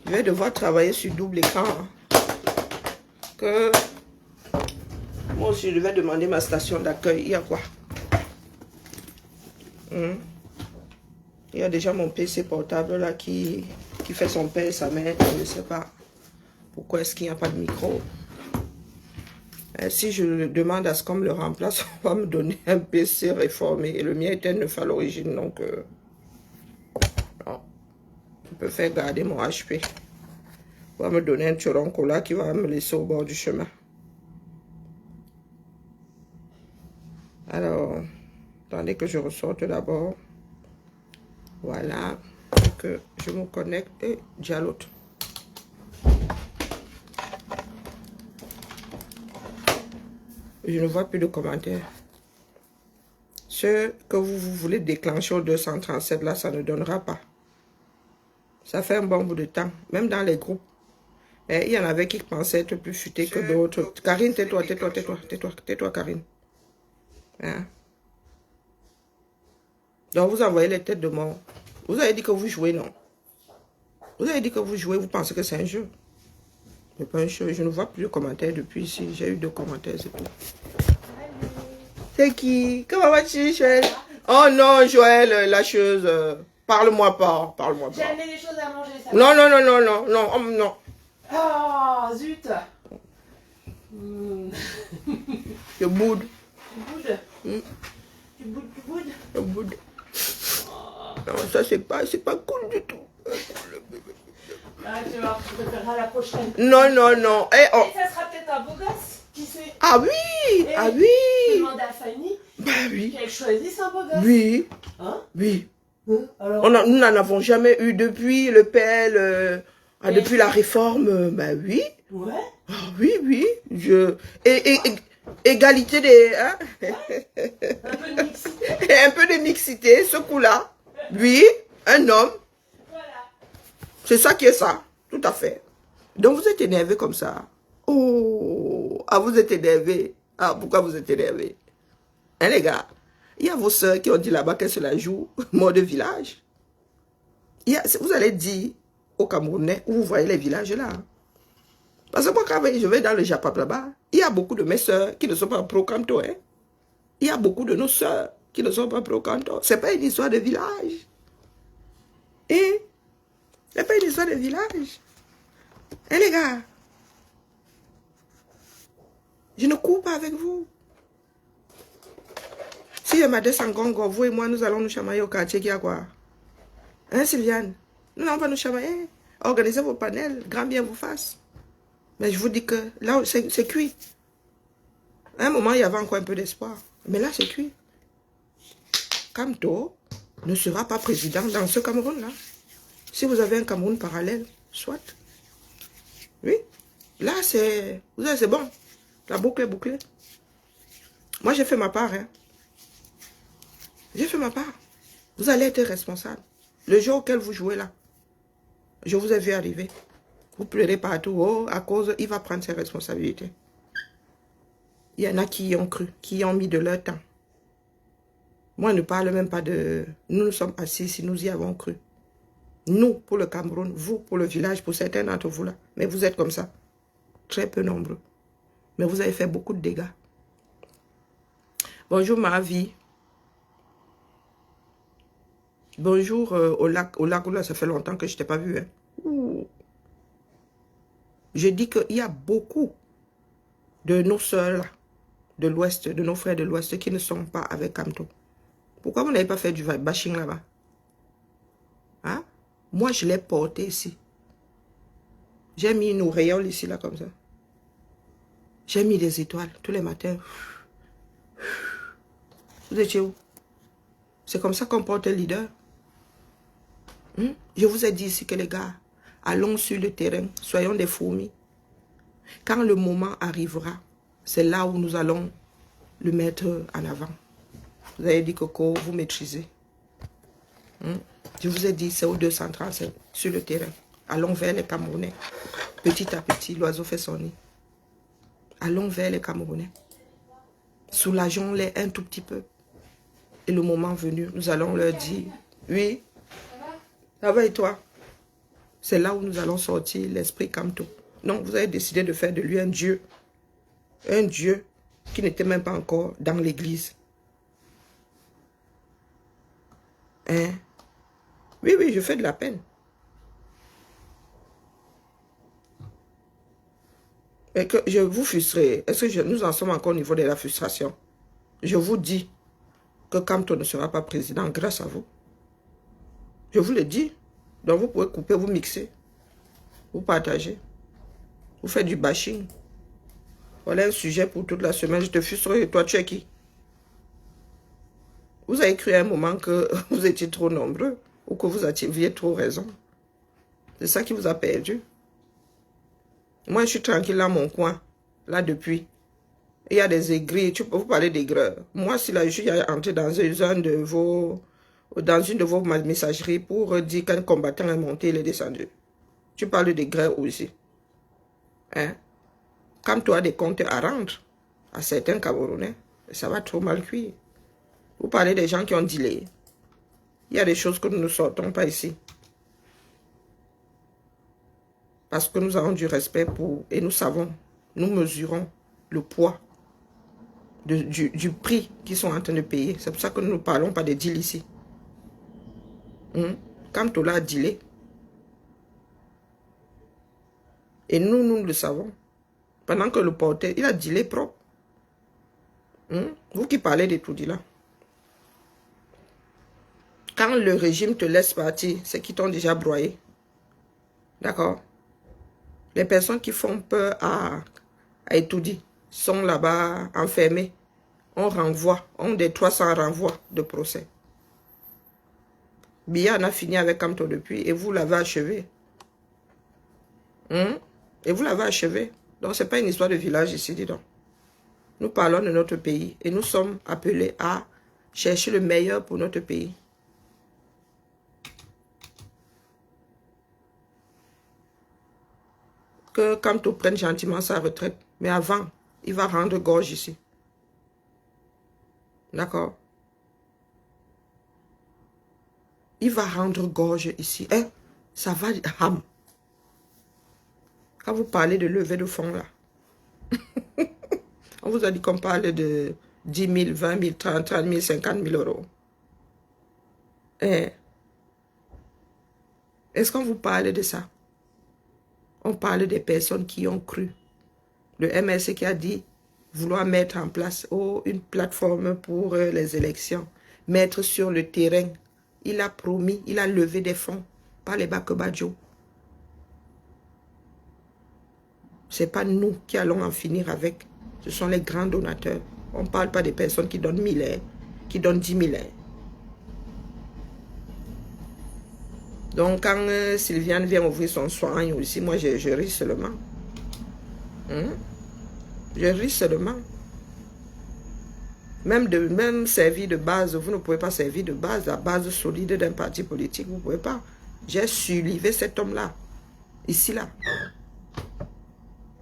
je vais devoir travailler sur double écran. Hein. Que... moi aussi, je vais demander ma station d'accueil. Il y a quoi? Il y a déjà mon PC portable là qui fait son père et sa mère. Je ne sais pas pourquoi est-ce qu'il n'y a pas de micro. Et si je demande à ce qu'on me le remplace, on va me donner un PC réformé. Et le mien était neuf à l'origine, donc non. Je peux faire garder mon HP. On va me donner un Turoncola qui va me laisser au bord du chemin. Alors, attendez que je ressorte d'abord. Voilà. Que je me connecte et déjà l'autre. Je ne vois plus de commentaires. Ce que vous voulez déclencher au 237, là, ça ne donnera pas. Ça fait un bon bout de temps. Même dans les groupes. Et il y en avait qui pensaient être plus futés que d'autres. Karine, tais-toi, tais-toi, tais-toi, tais-toi, tais-toi, Karine. Hein? Donc, vous envoyez les têtes de mort. Vous avez dit que vous jouez, non? Vous avez dit que vous jouez, vous pensez que c'est un jeu. C'est pas un jeu. Je ne vois plus de commentaires depuis ici. J'ai eu 2 commentaires, c'est tout. C'est qui? Comment vas-tu, Joël? Oh non, Joël, la chose. Parle-moi pas. Parle-moi pas. J'ai amené des choses à manger, ça. Non, non, non, non, non, non, oh, non. Oh, zut. Je boude. Tu boudes. Tu boudes, tu boudes. Je boude. Non, ça, c'est pas cool du tout. Ah, tu vois, je préférerai la prochaine. Non, non, non. Eh, oh. Et ça sera peut-être un beau gosse, qui sait. Ah oui, ah Je oui. demande à Fanny Bah oui. qu'elle choisisse un beau gosse. Oui, Hein? oui. Alors, Nous n'en avons jamais eu depuis le PL, depuis la réforme. Bah oui. ouais. Ah oui, oui. Égalité des... Hein? Un peu de mixité. Un peu de mixité, ce coup-là. Oui, un homme. Voilà. C'est ça qui est ça. Tout à fait. Donc vous êtes énervé comme ça. Oh, ah vous êtes énervé. Ah, pourquoi vous êtes énervé? Hein les gars? Il y a vos soeurs qui ont dit là-bas qu'elles se la jouent, mort de village. Vous allez dire aux Camerounais où vous voyez les villages là. Parce que moi, quand je vais dans le Japon là-bas, il y a beaucoup de mes soeurs qui ne sont pas pro-canto. Hein? Il y a beaucoup de nos soeurs qui ne sont pas pro-canto. Ce n'est pas une histoire de village. Et ce n'est pas une histoire de village. Hein les gars? Je ne cours pas avec vous. Si je m'adresse en Congo, vous et moi, nous allons nous chamailler au quartier qui a quoi? Hein, Sylviane? Nous n'allons pas nous chamailler. Organisez vos panels, grand bien vous fasse. Mais je vous dis que là, c'est cuit. À un moment, il y avait encore un peu d'espoir. Mais là, c'est cuit. Kamto ne sera pas président dans ce Cameroun-là. Si vous avez un Cameroun parallèle, soit. Oui. Là, c'est bon. La boucle est bouclée. Moi, j'ai fait ma part. Hein. J'ai fait ma part. Vous allez être responsable. Le jour auquel vous jouez là, je vous ai vu arriver. Vous pleurez partout. Oh, à cause, il va prendre ses responsabilités. Il y en a qui y ont cru, qui y ont mis de leur temps. Moi, je ne parle même pas de... Nous sommes assis si nous y avons cru. Nous, pour le Cameroun, vous, pour le village, pour certains d'entre vous là. Mais vous êtes comme ça. Très peu nombreux. Mais vous avez fait beaucoup de dégâts. Bonjour, ma vie. Bonjour au lac là, ça fait longtemps que je ne t'ai pas vu. Hein. Ouh. Je dis qu'il y a beaucoup de nos soeurs là, de l'Ouest, de nos frères de l'Ouest qui ne sont pas avec Kamto. Pourquoi vous n'avez pas fait du bashing là-bas? Hein? Moi, je l'ai porté ici. J'ai mis une auréole ici, là, comme ça. J'ai mis des étoiles tous les matins. Vous étiez où? C'est comme ça qu'on porte un leader. Je vous ai dit ici que les gars, allons sur le terrain, soyons des fourmis. Quand le moment arrivera, c'est là où nous allons le mettre en avant. Vous avez dit Coco, vous maîtrisez. Je vous ai dit, c'est au 235, sur le terrain. Allons vers les Camerounais. Petit à petit, l'oiseau fait son nid. Allons vers les Camerounais. Soulageons-les un tout petit peu. Et le moment venu, nous allons leur dire, oui, ça va et toi? C'est là où nous allons sortir l'esprit Kamto. Non, vous avez décidé de faire de lui un Dieu. Un Dieu qui n'était même pas encore dans l'église. Hein? Oui, oui, je fais de la peine. Et que je vous frustrerai. Est-ce que nous en sommes encore au niveau de la frustration? Je vous dis que Kamto ne sera pas président grâce à vous. Je vous le dis. Donc vous pouvez couper, vous mixer. Vous partagez. Vous faites du bashing. Voilà un sujet pour toute la semaine. Je te frustrerai. Et toi, tu es qui? Vous avez cru à un moment que vous étiez trop nombreux ou que vous aviez trop raison. C'est ça qui vous a perdu. Moi, je suis tranquille dans mon coin, là depuis. Il y a des aigris, vous parlez d'aigreur. Moi, si là, je suis entré dans une de vos messageries pour dire qu'un combattant est monté, il est descendu. Tu parles d'aigreur aussi. Hein? Quand tu as des comptes à rendre à certains Camerounais, ça va trop mal cuire. Vous parlez des gens qui ont dealé. Il y a des choses que nous ne sortons pas ici. Parce que nous avons du respect pour... Et nous savons, nous mesurons le poids du prix qu'ils sont en train de payer. C'est pour ça que nous ne parlons pas des deals ici. Quand tu l'as dealé. Et nous le savons. Pendant que le porteur, il a dealé propre. Vous qui parlez de tout dit là. Quand le régime te laisse partir, c'est qu'ils t'ont déjà broyé. D'accord? Les personnes qui font peur à étudier sont là-bas enfermées. On renvoie, on des 300 renvois de procès. Biya en a fini avec Kamto depuis et vous l'avez achevé. Et vous l'avez achevé. Donc, ce n'est pas une histoire de village ici, dis donc. Nous parlons de notre pays et nous sommes appelés à chercher le meilleur pour notre pays. Que Kamto prenne gentiment sa retraite. Mais avant, il va rendre gorge ici. D'accord? Il va rendre gorge ici. Eh, ça va... Ham. Quand vous parlez de levée de fonds, là, on vous a dit qu'on parle de 10 000, 20 000, 30 000, 50 000 euros. Eh, est-ce qu'on vous parle de ça? On parle des personnes qui ont cru. Le MLC qui a dit vouloir mettre en place une plateforme pour les élections, mettre sur le terrain. Il a promis, il a levé des fonds par les Bakebadjo. Ce n'est pas nous qui allons en finir avec. Ce sont les grands donateurs. On ne parle pas des personnes qui donnent 1000 €, qui donnent 10 000 €. Donc, quand Sylviane vient ouvrir son soin aussi, moi, je ris seulement. Je ris seulement. Même servir de base, vous ne pouvez pas servir de base, la base solide d'un parti politique, vous ne pouvez pas. J'ai suivi cet homme-là, ici, là.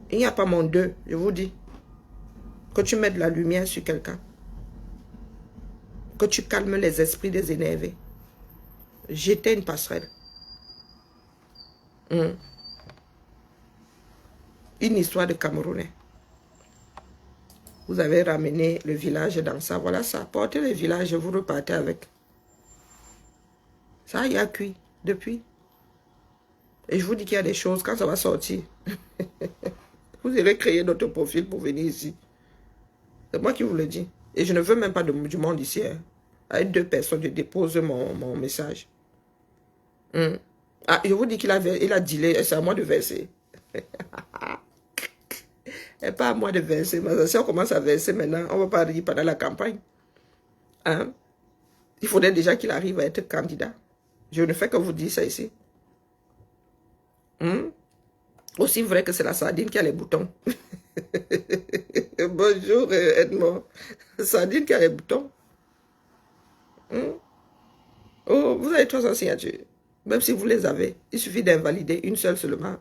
Il n'y a pas mon deux, je vous dis. Que tu mets de la lumière sur quelqu'un. Que tu calmes les esprits des énervés. J'étais une passerelle. Une histoire de Camerounais. Vous avez ramené le village dans ça. Voilà ça. Portez le village et vous repartez avec. Ça, il y a cuit depuis. Et je vous dis qu'il y a des choses, quand ça va sortir, vous irez créer notre profil pour venir ici. C'est moi qui vous le dis. Et je ne veux même pas du monde ici. Hein. Avec 2 personnes, je dépose mon message. Ah, je vous dis qu'il a dealé, c'est à moi de verser. Et pas à moi de verser. Mais si on commence à verser maintenant, on ne va pas rire pendant la campagne. Hein? Il faudrait déjà qu'il arrive à être candidat. Je ne fais que vous dire ça ici. Aussi vrai que c'est la sardine qui a les boutons. Bonjour Edmond. Sardine qui a les boutons. Oh, vous avez 300 signatures. Même si vous les avez, il suffit d'invalider une seule seulement.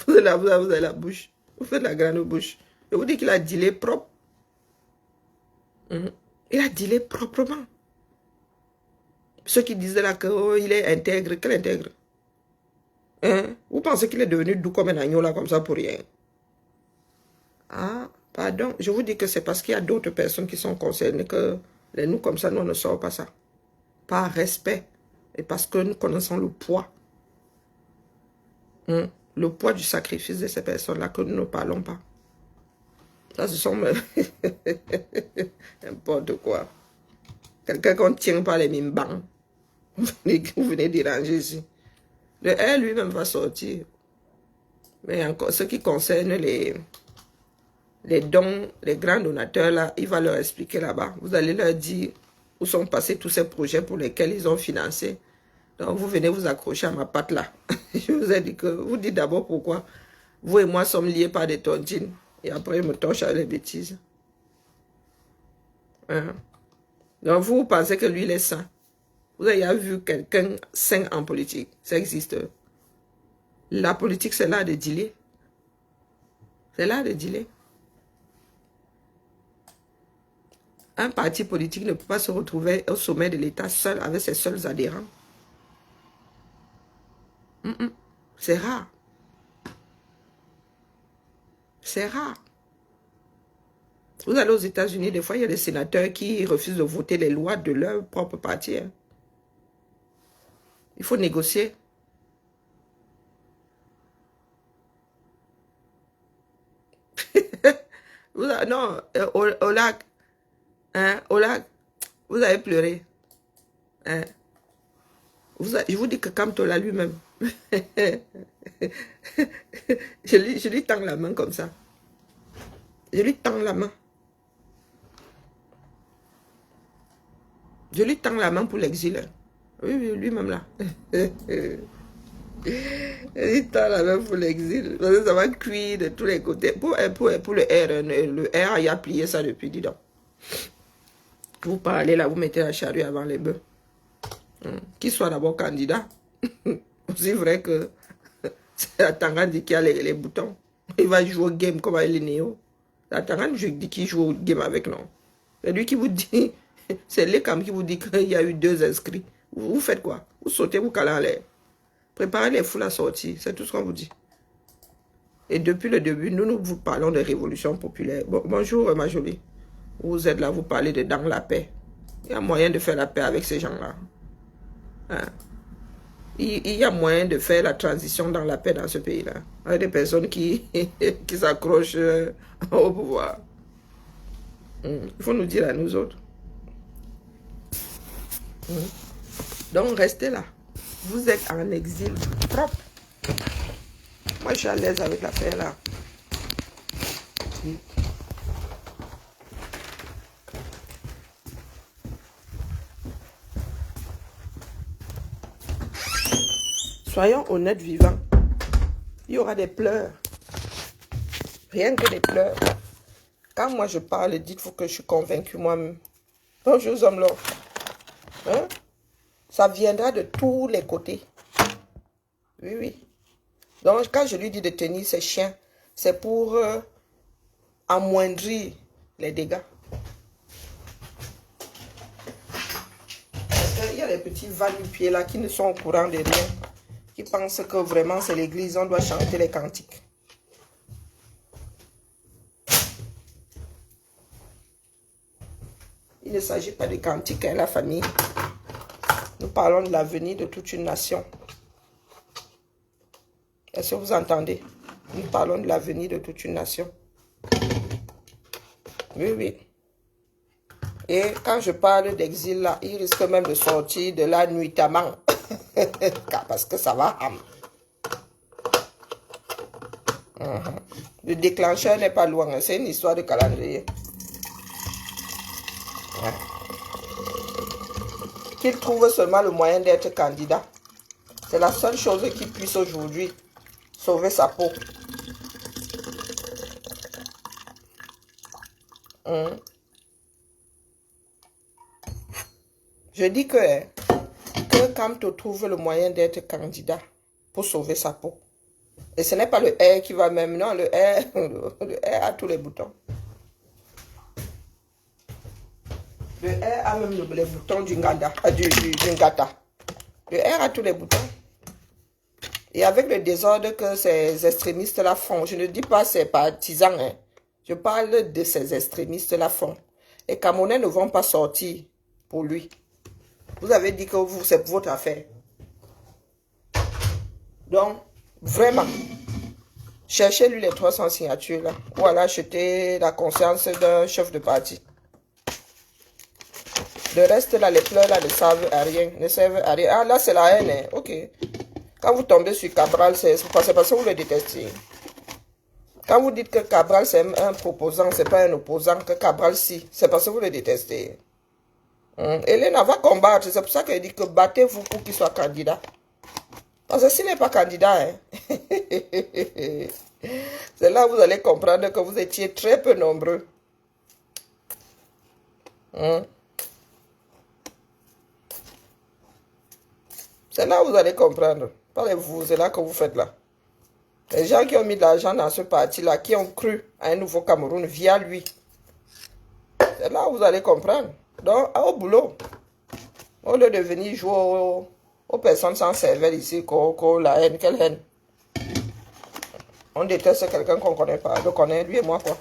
vous avez la bouche. Vous faites la grande bouche. Je vous dis qu'il a dealé propre. Il a dealé proprement. Ceux qui disaient là qu'il est intègre, quel intègre? Vous pensez qu'il est devenu doux comme un agneau là, comme ça pour rien? Ah, pardon. Je vous dis que c'est parce qu'il y a d'autres personnes qui sont concernées que nous comme ça, nous on ne sort pas ça. Par respect. Et parce que nous connaissons le poids. Le poids du sacrifice de ces personnes-là que nous ne parlons pas. Ça, ce sont n'importe quoi. Quelqu'un qu'on tient par les mimbans. Vous venez déranger ici. Le R lui-même va sortir. Mais encore, ce qui concerne les dons, les grands donateurs, là, il va leur expliquer là-bas. Vous allez leur dire où sont passés tous ces projets pour lesquels ils ont financé. Donc, vous venez vous accrocher à ma patte là. Je vous ai dit que, vous dites d'abord pourquoi vous et moi sommes liés par des tontines. Et après, il me torche avec les bêtises. Donc, vous pensez que lui, il est sain. Vous avez vu quelqu'un sain en politique. Ça existe. La politique, c'est l'art de dealer. C'est l'art de dealer. Un parti politique ne peut pas se retrouver au sommet de l'État seul avec ses seuls adhérents. C'est rare. C'est rare. Vous allez aux États-Unis, des fois, il y a des sénateurs qui refusent de voter les lois de leur propre parti. Hein. Il faut négocier. Non, au lac, hein, au lac, vous avez pleuré. Hein. Je vous dis que Kamtola lui-même, Je lui tends la main comme ça. Je lui tends la main. Je lui tends la main pour l'exil. Oui, oui, lui-même là. Il tend la main pour l'exil. Parce que ça va cuire de tous les côtés. Pour le R, il a plié ça depuis, dis donc. Vous parlez là, vous mettez la charrue avant les bœufs. Qu'il soit d'abord candidat. C'est vrai que c'est la Tangane qui a les boutons. Il va jouer au game comme avec les Néo. La Tangane, je dis qu'il joue au game avec, non. C'est lui qui vous dit, c'est l'ECAM qui vous dit qu'il y a eu 2 inscrits. Vous faites quoi? Vous sautez, vous calez en l'air. Préparez les foules à sortir, c'est tout ce qu'on vous dit. Et depuis le début, nous vous parlons de révolution populaire. Bonjour, ma jolie. Vous êtes là, vous parlez de dans la paix. Il y a moyen de faire la paix avec ces gens-là. Hein? Il y a moyen de faire la transition dans la paix dans ce pays-là. Avec des personnes qui s'accrochent au pouvoir. Il faut nous dire à nous autres. Donc, restez là. Vous êtes en exil propre. Moi, je suis à l'aise avec l'affaire là. Soyons honnêtes vivants. Il y aura des pleurs. Rien que des pleurs. Quand moi je parle, dites-vous que je suis convaincue moi-même. Bonjour, hommes là. Hein? Ça viendra de tous les côtés. Oui, oui. Donc, quand je lui dis de tenir ses chiens, c'est pour amoindrir les dégâts. Parce qu'il y a les petits va-nu-pieds là qui ne sont au courant de rien. Qui pensent que vraiment c'est l'église, on doit chanter les cantiques. Il ne s'agit pas de cantiques, hein, la famille. Nous parlons de l'avenir de toute une nation. Est-ce que vous entendez? Nous parlons de l'avenir de toute une nation. Oui, oui. Et quand je parle d'exil là, il risque même de sortir de là nuitamment. Parce que ça va. Le déclencheur n'est pas loin. C'est une histoire de calendrier. Qu'il trouve seulement le moyen d'être candidat. C'est la seule chose qui puisse aujourd'hui sauver sa peau. Je dis que quand tu trouves le moyen d'être candidat pour sauver sa peau, et ce n'est pas le R qui va même, non, le R a tous les boutons. Le R a même les boutons du Ngata. Le R a tous les boutons. Et avec le désordre que ces extrémistes-là font, je ne dis pas ces partisans, hein, je parle de ces extrémistes-là font. Les Camerounais ne vont pas sortir pour lui. Vous avez dit que c'est votre affaire. Donc, vraiment, cherchez-lui les 300 signatures là. Ou alors achetez la conscience d'un chef de parti. Le reste là, les pleurs là ne servent à rien. Ne servent à rien. Ah là, c'est la haine. Hein. Ok. Quand vous tombez sur Cabral, c'est parce que vous le détestez. Quand vous dites que Cabral c'est un proposant, c'est pas un opposant, que Cabral si, c'est parce que vous le détestez. Elena va combattre, c'est pour ça qu'elle dit que battez-vous pour qu'il soit candidat. Parce que s'il n'est pas candidat, hein, c'est là où vous allez comprendre que vous étiez très peu nombreux. C'est là où vous allez comprendre. Parlez-vous, c'est là que vous faites là. Les gens qui ont mis de l'argent dans ce parti-là, qui ont cru à un nouveau Cameroun via lui. C'est là où vous allez comprendre. Donc, au boulot. Au lieu de venir jouer aux personnes sans cervelle ici, la haine, quelle haine. On déteste quelqu'un qu'on ne connaît pas. Je connais, lui et moi, quoi.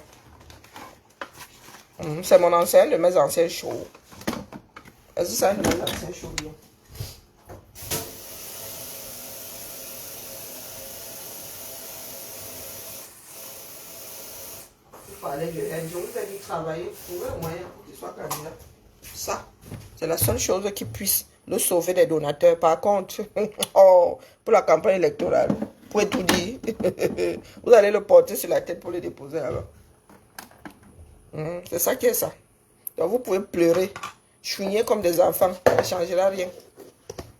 C'est mon ancien de mes anciens shows. Est-ce que c'est un de mes anciens shows, bien? Je vous ai dit travailler, trouver un moyen pour qu'il soit candidat. Ça, c'est la seule chose qui puisse le sauver des donateurs. Par contre, oh, pour la campagne électorale, vous pouvez tout dire. Vous allez le porter sur la tête pour le déposer alors. C'est ça qui est ça. Donc vous pouvez pleurer, chouiner comme des enfants, ça ne changera rien.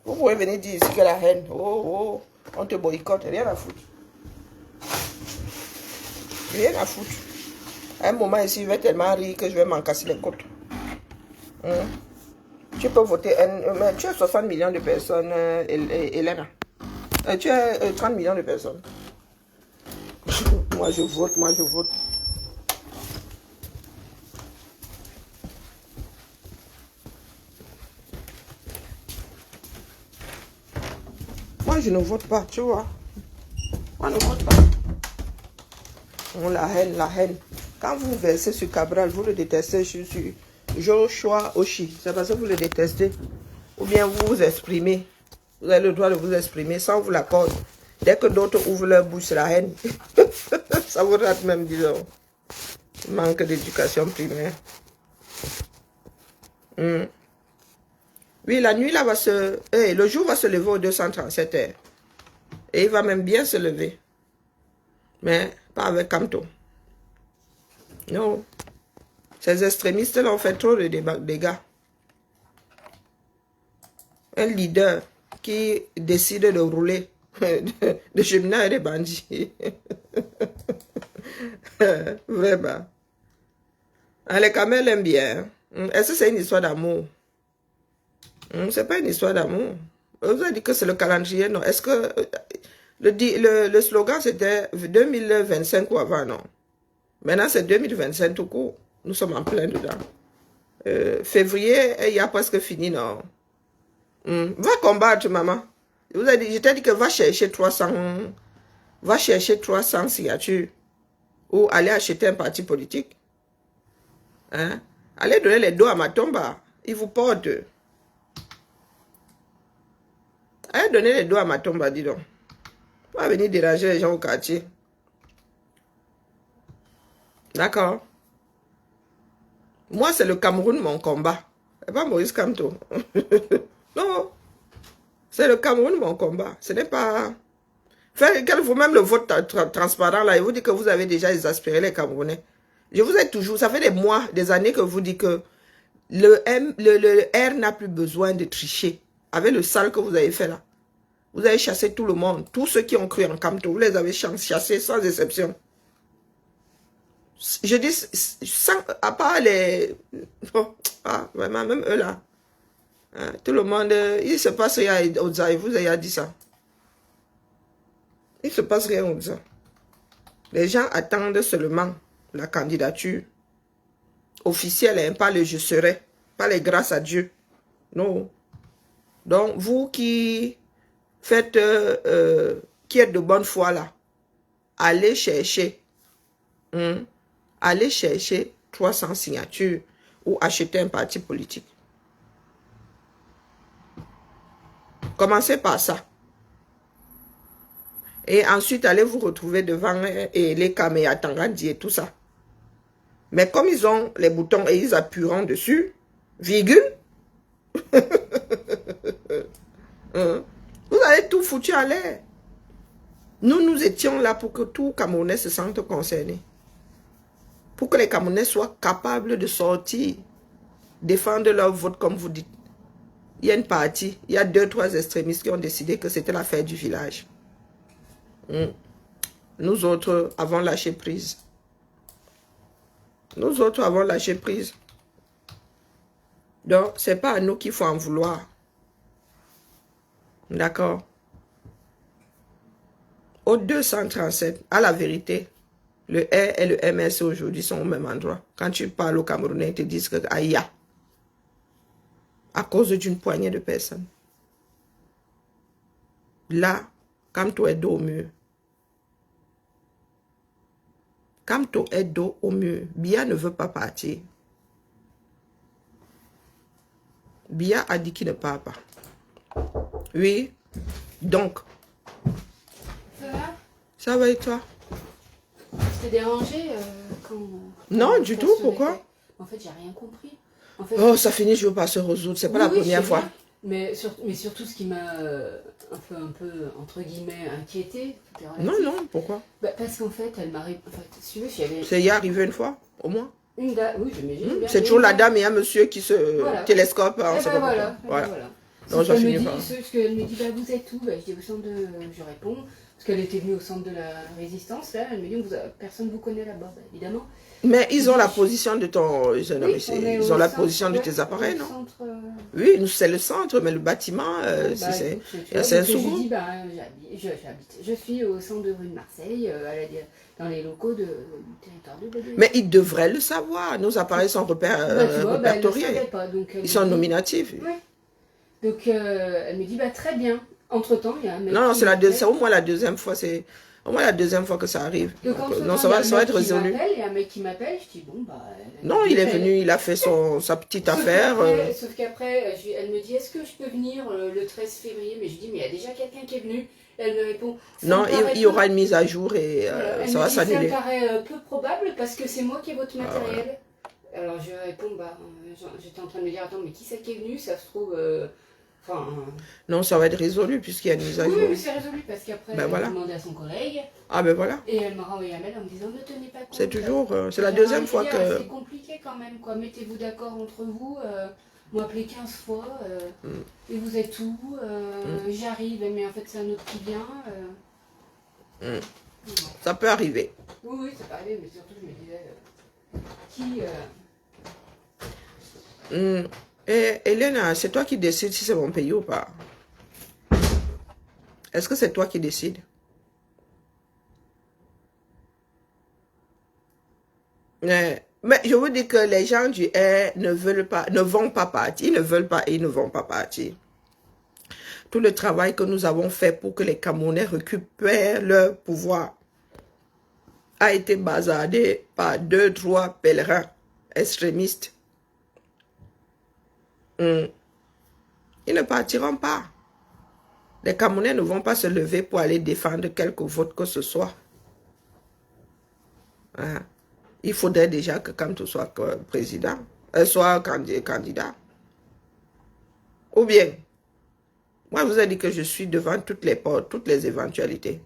Vous pouvez venir dire ici que la haine, oh, on te boycotte, rien à foutre. Rien à foutre. À un moment ici, je vais tellement rire que je vais m'en casser les côtes. Tu peux voter, mais tu as 60 millions de personnes, Elena. Tu as 30 millions de personnes. Moi je vote, moi je vote. Moi je ne vote pas, tu vois. Moi je ne vote pas. Oh, la haine, la haine. Quand vous versez sur Cabral, vous le détestez sur Joshua Oshi. C'est parce que vous le détestez. Ou bien vous vous exprimez. Vous avez le droit de vous exprimer sans vous l'accorder. Dès que d'autres ouvrent leur bouche, c'est la haine. Ça vous rate même, disons. Manque d'éducation primaire. Oui, la nuit là va se... le jour va se lever aux 237 heures. Et il va même bien se lever. Mais pas avec Kamto. Non. Ces extrémistes là ont fait trop de dégâts. Un leader qui décide de rouler de cheminots et de bandits. Vraiment. Les Kamel aiment bien. Est-ce que c'est une histoire d'amour? C'est pas une histoire d'amour. Vous avez dit que c'est le calendrier, non? Est-ce que le slogan c'était 2025 ou avant, non? Maintenant c'est 2025 tout court. Nous sommes en plein dedans. Février, il y a presque fini, non? Va combattre, maman. Je t'ai dit que va chercher 300 signatures ou aller acheter un parti politique. Hein? Allez donner les dos à Matomba. Il vous porte. Allez donner les dos à Matomba, dis donc. On va venir déranger les gens au quartier. D'accord? Moi, c'est le Cameroun mon combat. C'est pas Maurice Kamto. Non. C'est le Cameroun mon combat. Ce n'est pas... Faites vous-même le vote transparent là. Et vous dites que vous avez déjà exaspéré les Camerounais. Je vous ai toujours... Ça fait des mois, des années que vous dites que le R n'a plus besoin de tricher. Avec le sale que vous avez fait là. Vous avez chassé tout le monde. Tous ceux qui ont cru en Kamto, vous les avez chassés sans exception. Je dis, sans, à part les... Oh, vraiment, même eux là. Hein, tout le monde, il se passe rien aux Zaï, vous avez dit ça. Il se passe rien aux Zaï. Les gens attendent seulement la candidature officielle, hein, pas le je serai, pas les grâce à Dieu. Non. Donc, vous qui faites, qui êtes de bonne foi là, allez chercher, allez chercher 300 signatures ou acheter un parti politique. Commencez par ça. Et ensuite, allez vous retrouver devant les caméras Tangandi et tout ça. Mais comme ils ont les boutons et ils appuieront dessus, virgule, vous avez tout foutu à l'air. Nous étions là pour que tout Camerounais se sente concerné. Pour que les Camerounais soient capables de sortir, défendre leur vote comme vous dites. Il y a une partie, il y a 2-3 extrémistes qui ont décidé que c'était l'affaire du village. Nous autres avons lâché prise. Nous autres avons lâché prise. Donc, ce n'est pas à nous qu'il faut en vouloir. D'accord? Au 237, à la vérité, le R et le MS aujourd'hui sont au même endroit. Quand tu parles aux Camerounais, ils te disent que aïe, à cause d'une poignée de personnes. Là, Kamto est dos au mur. Kamto est dos au mur. Bia ne veut pas partir. Bia a dit qu'il ne part pas. Oui. Donc. Ça va? Ça va et toi? Je t'ai dérangé quand... Non, du tout. Pourquoi? En fait, j'ai rien compris. En fait, oh, ça finit toujours par se résoudre. C'est pas la première fois. Mais surtout, ce qui m'a un peu, entre guillemets, inquiété, Non, non, pourquoi? Bah, parce qu'en fait, elle m'arrive. En fait, si tu veux, j'avais C'est y arrivé une fois, au moins. une dame. Oui, j'imagine bien. C'est toujours la dame et un monsieur qui se Voilà. télescope. Hein, Eh on sait ben pas pourquoi. voilà. Voilà. Voilà. Non, Sauf j'en qu'elle me finis dit, pas. parce qu'elle me dit, bah, vous êtes où? Bah, je dis au centre de. Je réponds. Parce qu'elle était venue au centre de la résistance, là. Elle me dit, personne vous connaît là-bas. Bah, évidemment. Mais ils ont la position de ton... Oui, ils ont la position de tes appareils, non? Centre, Oui, nous, c'est le centre, mais le bâtiment, bah, c'est écoute, tu vois, un donc, je sous. dis, bah, je suis au centre de rue de Marseille, dans les locaux du territoire de Baudelaire. Mais ils devraient le savoir. Nos appareils sont Bah, tu vois, bah, elle ne répertoriés. savait pas, donc, Ils sont nominatifs. Ouais. Donc, elle me dit, bah, très bien. Entre-temps, il y a un mec. Non, qui c'est m'appelle. au moins la deuxième fois. C'est au moins la deuxième fois que ça arrive. Donc, Donc, entre-temps, non, il y a un ça va mec être qui résolu. m'appelle, il y a un mec qui m'appelle, je dis, bon, bah. Non, il est venu, il a fait sa petite affaire. Sauf qu'après, elle me dit, est-ce que je peux venir le 13 février? Mais je dis, mais il y a déjà quelqu'un qui est venu. Elle me répond, Non, il y aura une mise à jour et voilà. Elle ça me va dit, s'annuler. ça me paraît peu probable parce que c'est moi qui ai votre matériel. Alors je réponds, bah, j'étais en train de me dire, attends, mais qui c'est qui est venu? Ça se trouve. Enfin. Non, ça va être résolu puisqu'il y a une mise à jour. Oui, mais c'est résolu parce qu'après, Ben elle voilà. a demandé à son collègue. Ah ben voilà. Et elle m'a renvoyé un mail en me disant, ne tenez pas compte. C'est toujours, c'est la J'ai deuxième envie de fois dire, que... C'est compliqué quand même, quoi. Mettez-vous d'accord entre vous. Moi, appelé 15 fois. Et vous êtes où? J'arrive, mais en fait, c'est un autre qui vient. Ouais. Ça peut arriver. Oui, oui, ça peut arriver, mais surtout, je me disais, qui... Et Elena, c'est toi qui décides si c'est mon pays ou pas? Est-ce que c'est toi qui décides? Mais je vous dis que les gens du R ne veulent pas, ne vont pas partir, ils ne veulent pas et ils ne vont pas partir. Tout le travail que nous avons fait pour que les Camerounais récupèrent leur pouvoir a été bazardé par 2-3 pèlerins extrémistes. Ils ne partiront pas. Les Camerounais ne vont pas se lever pour aller défendre quelque vote que ce soit. Hein? Il faudrait déjà que Kamto soit président, soit candidat. Ou bien, moi je vous ai dit que je suis devant toutes les portes, toutes les éventualités.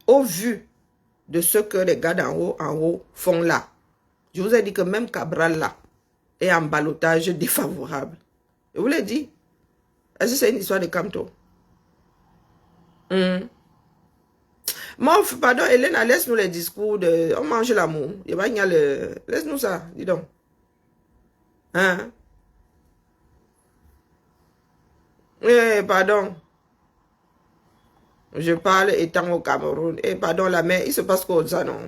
Au vu de ce que les gars d'en haut font là, je vous ai dit que même Cabral là est en ballottage défavorable. Je vous l'ai dit. Est-ce que c'est une histoire de Kamto? Pardon, Hélène, laisse-nous les discours de... On mange l'amour. Laisse-nous ça, dis donc. Hein? Pardon. Je parle étant au Cameroun. Pardon, la mère, il se passe quoi ça, non?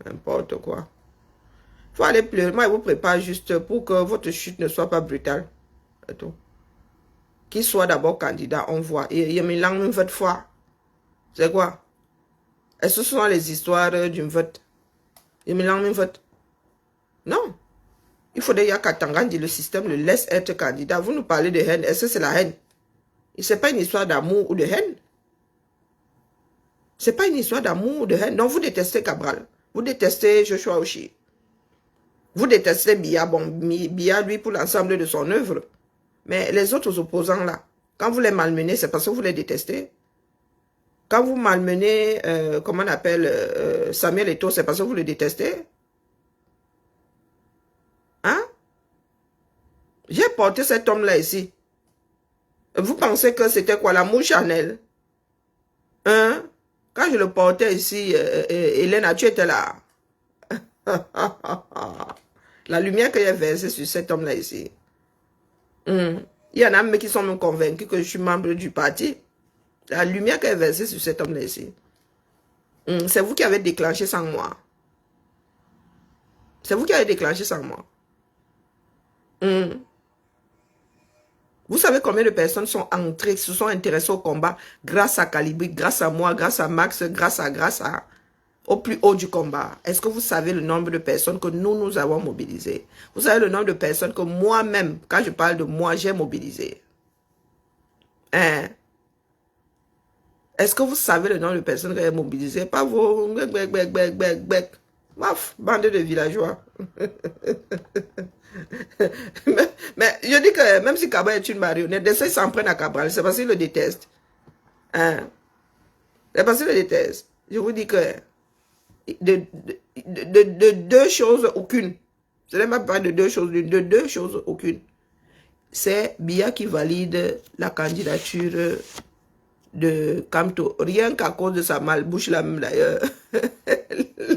N'importe quoi. Il faut aller pleurer. Moi, je vous prépare juste pour que votre chute ne soit pas brutale. C'est tout. Qu'il soit d'abord candidat, on voit. Et il y a une langue, une vote fois. C'est quoi? Est-ce que ce sont les histoires d'une vote? Il y a une langue, une vote. Non. Il faudrait qu'Atangan dit le système le laisse être candidat. Vous nous parlez de haine. Est-ce que c'est la haine? Ce n'est pas une histoire d'amour ou de haine. Ce n'est pas une histoire d'amour ou de haine. Non, vous détestez Cabral. Vous détestez Joshua Oshi. Vous détestez Biya. Bon, Biya, lui, pour l'ensemble de son œuvre. Mais les autres opposants, là, quand vous les malmenez, c'est parce que vous les détestez. Quand vous malmenez, comment on appelle, Samuel Eto'o, c'est parce que vous le détestez. Hein? J'ai porté cet homme-là ici. Vous pensez que c'était quoi, l'amour Chanel? Hein? Quand je le portais ici, Hélène, tu étais là. La lumière que j'ai versée sur cet homme-là ici. Il y en a même qui sont même convaincus que je suis membre du parti. La lumière que j'ai versée sur cet homme-là ici. C'est vous qui avez déclenché sans moi. C'est vous qui avez déclenché sans moi. Vous savez combien de personnes sont entrées, se sont intéressées au combat grâce à Calibri, grâce à moi, grâce à Max, grâce à au plus haut du combat. Est-ce que vous savez le nombre de personnes que nous avons mobilisées? Vous savez le nombre de personnes que moi-même, quand je parle de moi, j'ai mobilisées? Hein? Est-ce que vous savez le nombre de personnes que j'ai mobilisées? Pas vos... Bande de villageois. mais je dis que même si Cabral est une marionnette, des fois ils s'en prennent à Cabral, c'est parce qu'ils le détestent. Hein? C'est parce qu'ils le détestent. Je vous dis que de deux choses, aucune. Ce n'est même pas de deux choses, de deux choses, aucune. C'est Biya qui valide la candidature de Kamto. Rien qu'à cause de sa malbouche là même d'ailleurs.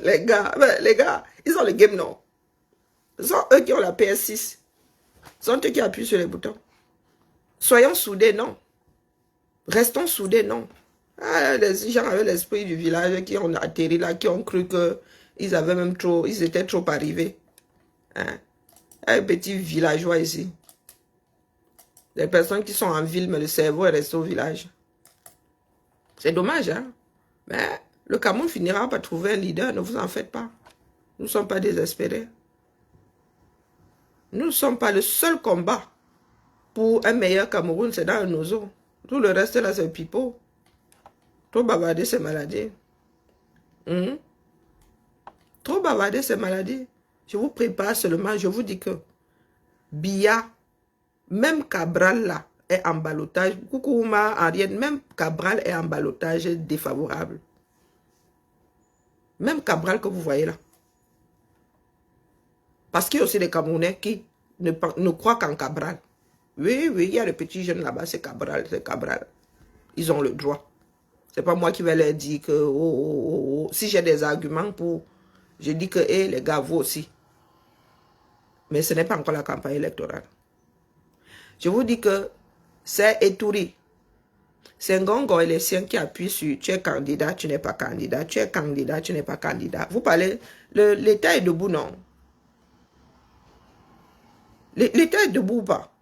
les gars, ils ont le game, non? Ce sont eux qui ont la PS6. Ce sont eux qui appuient sur les boutons. Soyons soudés, non. Restons soudés, non. Ah, les gens avec l'esprit du village qui ont atterri là, qui ont cru que ils avaient même trop, ils étaient trop arrivés. Hein? Un petit villageois ici. Des personnes qui sont en ville, mais le cerveau est resté au village. C'est dommage, hein. Mais le Cameroun finira par trouver un leader, ne vous en faites pas. Nous ne sommes pas désespérés. Nous ne sommes pas le seul combat pour un meilleur Cameroun, c'est dans nos eaux. Tout le reste là, c'est pipeau. Trop bavarder, c'est maladie. Trop bavarder, c'est maladie. Je vous prépare seulement, je vous dis que Biya, même Cabral là, est en ballottage. Koukouma, Ariane, même Cabral est en ballottage défavorable. Même Cabral que vous voyez là. Parce qu'il y a aussi des Camerounais qui ne croient qu'en Cabral. Oui, oui, il y a des petits jeunes là-bas, c'est Cabral, c'est Cabral. Ils ont le droit. C'est pas moi qui vais leur dire que, si j'ai des arguments pour, je dis que, les gars, vous aussi. Mais ce n'est pas encore la campagne électorale. Je vous dis que c'est Etouri. C'est un gongo et les siens qui appuient sur tu es candidat, tu n'es pas candidat, tu es candidat, tu n'es pas candidat. Vous parlez, l'État est debout, non? L'État est debout ou pas?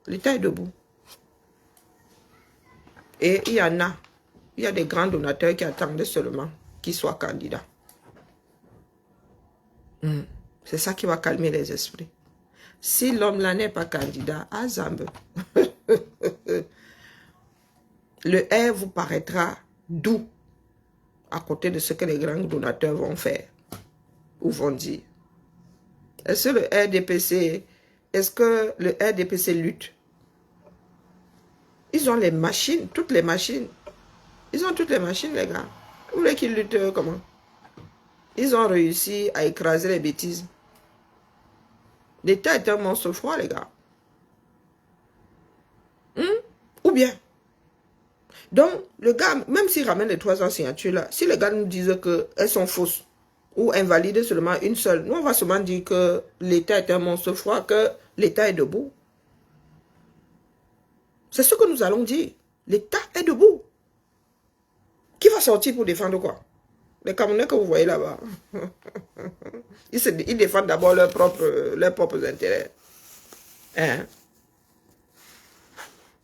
L'État est debout. Et il y en a. Il y a des grands donateurs qui attendent seulement qu'ils soient candidats. C'est ça qui va calmer les esprits. Si l'homme là n'est pas candidat, à Zambe, le R vous paraîtra doux à côté de ce que les grands donateurs vont faire ou vont dire. Est-ce que le RDPC, lutte? Ils ont les machines, toutes les machines. Ils ont toutes les machines, les gars. Vous voulez qu'ils luttent comment? Ils ont réussi à écraser les bêtises. L'État est un monstre froid, les gars. Ou bien. Donc, le gars, même s'il ramène les 300 signatures là, si les gars nous disent qu'elles sont fausses ou invalides seulement une seule, nous on va seulement dire que l'État est un monstre froid, que l'État est debout. C'est ce que nous allons dire. L'État est debout. Qui va sortir pour défendre quoi? Les Camerounais que vous voyez là-bas. Ils défendent d'abord leurs propres intérêts. Hein?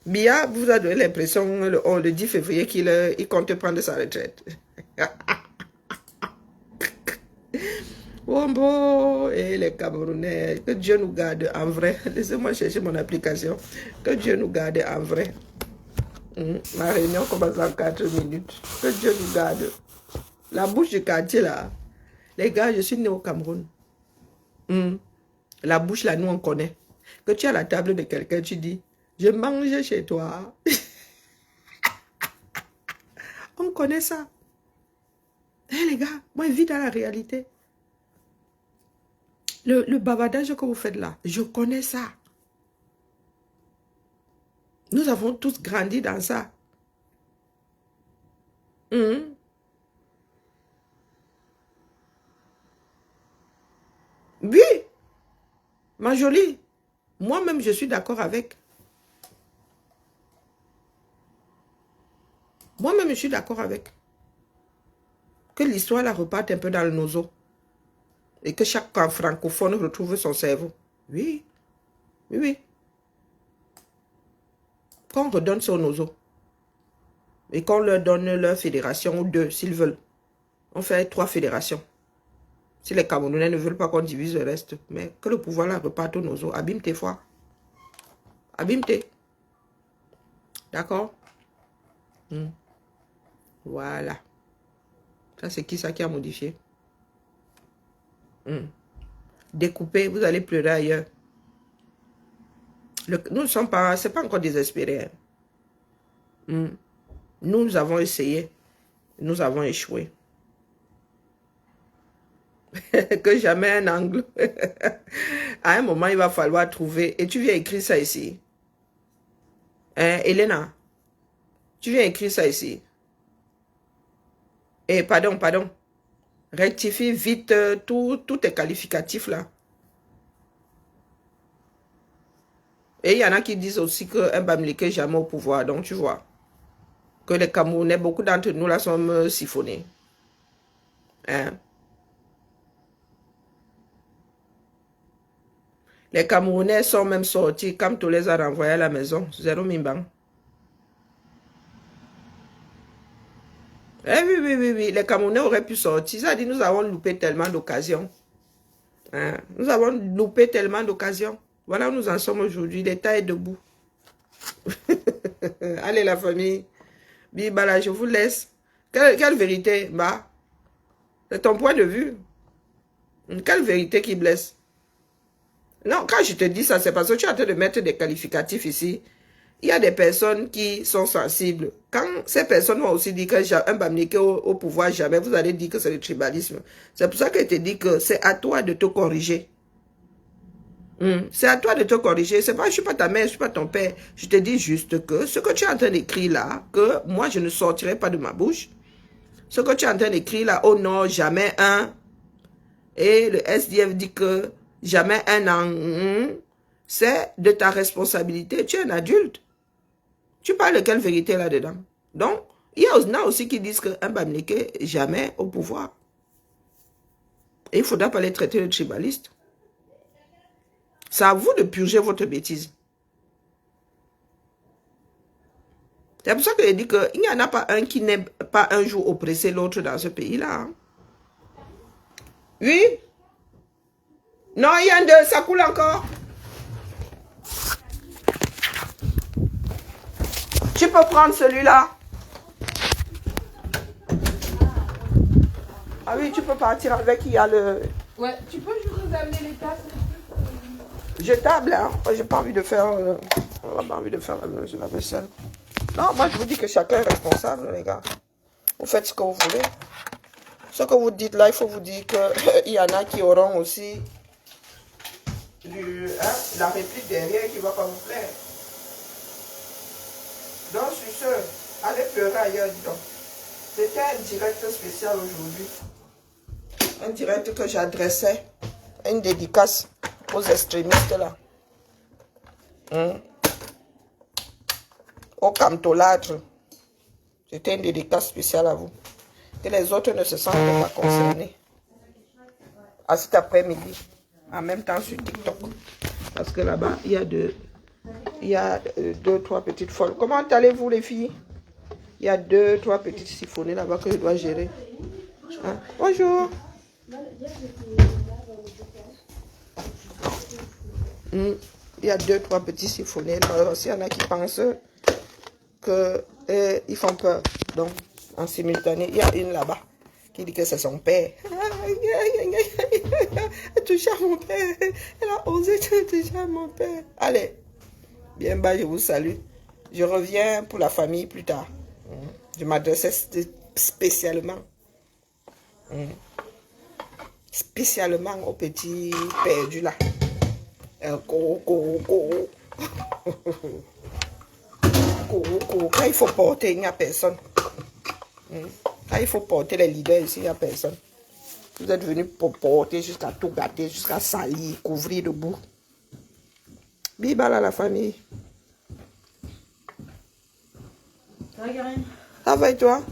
Biya vous a donné l'impression le 10 février qu'il compte prendre sa retraite. Wombo et les Camerounais, que Dieu nous garde en vrai. Laissez-moi chercher mon application. Que Dieu nous garde en vrai. Ma réunion commence en 4 minutes. Que Dieu nous garde. La bouche du quartier là. Les gars, je suis né au Cameroun. La bouche là, nous on connaît. Que tu es à la table de quelqu'un, tu dis, je mange chez toi. On connaît ça. Les gars, moi je vis dans la réalité. Le bavardage que vous faites là, je connais ça. Nous avons tous grandi dans ça. Oui, ma jolie, moi-même je suis d'accord avec. Moi-même je suis d'accord avec. Que l'histoire la reparte un peu dans nos os. Et que chaque francophone retrouve son cerveau. Oui, oui, oui. Qu'on redonne sur nos os. Et qu'on leur donne leur fédération ou deux, s'ils veulent. On fait 3 fédérations. Si les Camerounais ne veulent pas qu'on divise le reste, mais que le pouvoir là reparte aux nos os. Abîme tes fois. Abîme tes. D'accord? Voilà. Ça, c'est qui ça qui a modifié? Découpez, vous allez pleurer ailleurs. Nous ne sommes pas, c'est pas encore désespéré. Hein. Nous avons essayé. Nous avons échoué. Que jamais un angle. À un moment, il va falloir trouver. Et tu viens écrire ça ici. Hein, Elena? Tu viens écrire ça ici. Et pardon. Rectifie vite tous tes qualificatifs là. Et il y en a qui disent aussi qu'un Bamileke n'est jamais au pouvoir. Donc tu vois. Que les Camerounais, beaucoup d'entre nous là sommes siphonnés. Hein? Les Camerounais sont même sortis, comme tous les a renvoyés à la maison. Zéro mimbang. Eh oui. Les Camerounais auraient pu sortir. Ça dit, nous avons loupé tellement d'occasions. Hein? Nous avons loupé tellement d'occasions. Voilà où nous en sommes aujourd'hui. L'État est debout. Allez, la famille. Bibala, je vous laisse. Quelle vérité, bah? C'est ton point de vue. Quelle vérité qui blesse? Non, quand je te dis ça, c'est parce que tu es en train de mettre des qualificatifs ici. Il y a des personnes qui sont sensibles. Quand ces personnes vont aussi dire qu'un Bamileke au pouvoir, jamais, vous allez dire que c'est le tribalisme. C'est pour ça que je te dis que c'est à toi de te corriger. C'est à toi de te corriger. C'est pas, je ne suis pas ta mère, je ne suis pas ton père. Je te dis juste que ce que tu es en train d'écrire là, que moi je ne sortirai pas de ma bouche. Ce que tu es en train d'écrire là, oh non, jamais un. Et le SDF dit que jamais un an. C'est de ta responsabilité. Tu es un adulte. Tu parles de quelle vérité là-dedans? Donc, il y en a aussi qui disent qu'un Bamileke jamais au pouvoir. Et il ne faudra pas les traiter de tribalistes. C'est à vous de purger votre bêtise. C'est pour ça que je dis qu'il n'y en a pas un qui n'est pas un jour oppressé l'autre dans ce pays-là. Hein. Oui? Non, il y a un deux, ça coule encore. Tu peux prendre celui-là. Ah oui, tu peux partir avec, il y a le... Ouais, tu peux juste nous amener les tasses. Jetable, hein. J'ai pas envie de faire... on n'a pas envie de faire la vaisselle. Non, moi je vous dis que chacun est responsable, les gars. Vous faites ce que vous voulez. Ce que vous dites là, il faut vous dire qu'il y en a qui auront aussi la réplique derrière qui ne va pas vous plaire. Donc, sur ce, allez pleurer ailleurs, dis donc. C'était un direct spécial aujourd'hui. Un direct que j'adressais, une dédicace aux extrémistes là. Aux camtolâtres. C'était une dédicace spéciale à vous. Que les autres ne se sentent pas concernés. À cet après-midi. En même temps sur TikTok. Parce que là-bas, il y a deux, trois petites folles. Comment allez-vous les filles? Il y a deux, trois petites siphonnées là-bas que je dois gérer. Hein? Bonjour. Il y a deux, trois petits siphonnés. Il y en a qui pensent qu'ils font peur. Donc, en simultané, il y a une là-bas qui dit que c'est son père. Elle touche à mon père. Elle a osé toucher à mon père. Allez, bien bas, je vous salue. Je reviens pour la famille plus tard. Je m'adressais spécialement. Spécialement au petit perdu là. Quand il faut porter, il n'y a personne. Quand il faut porter les leaders ici, il n'y a personne. Vous êtes venus pour porter jusqu'à tout gâter, jusqu'à salir, couvrir de boue. Bibala la famille. Ça va, Karine? Ça va et toi?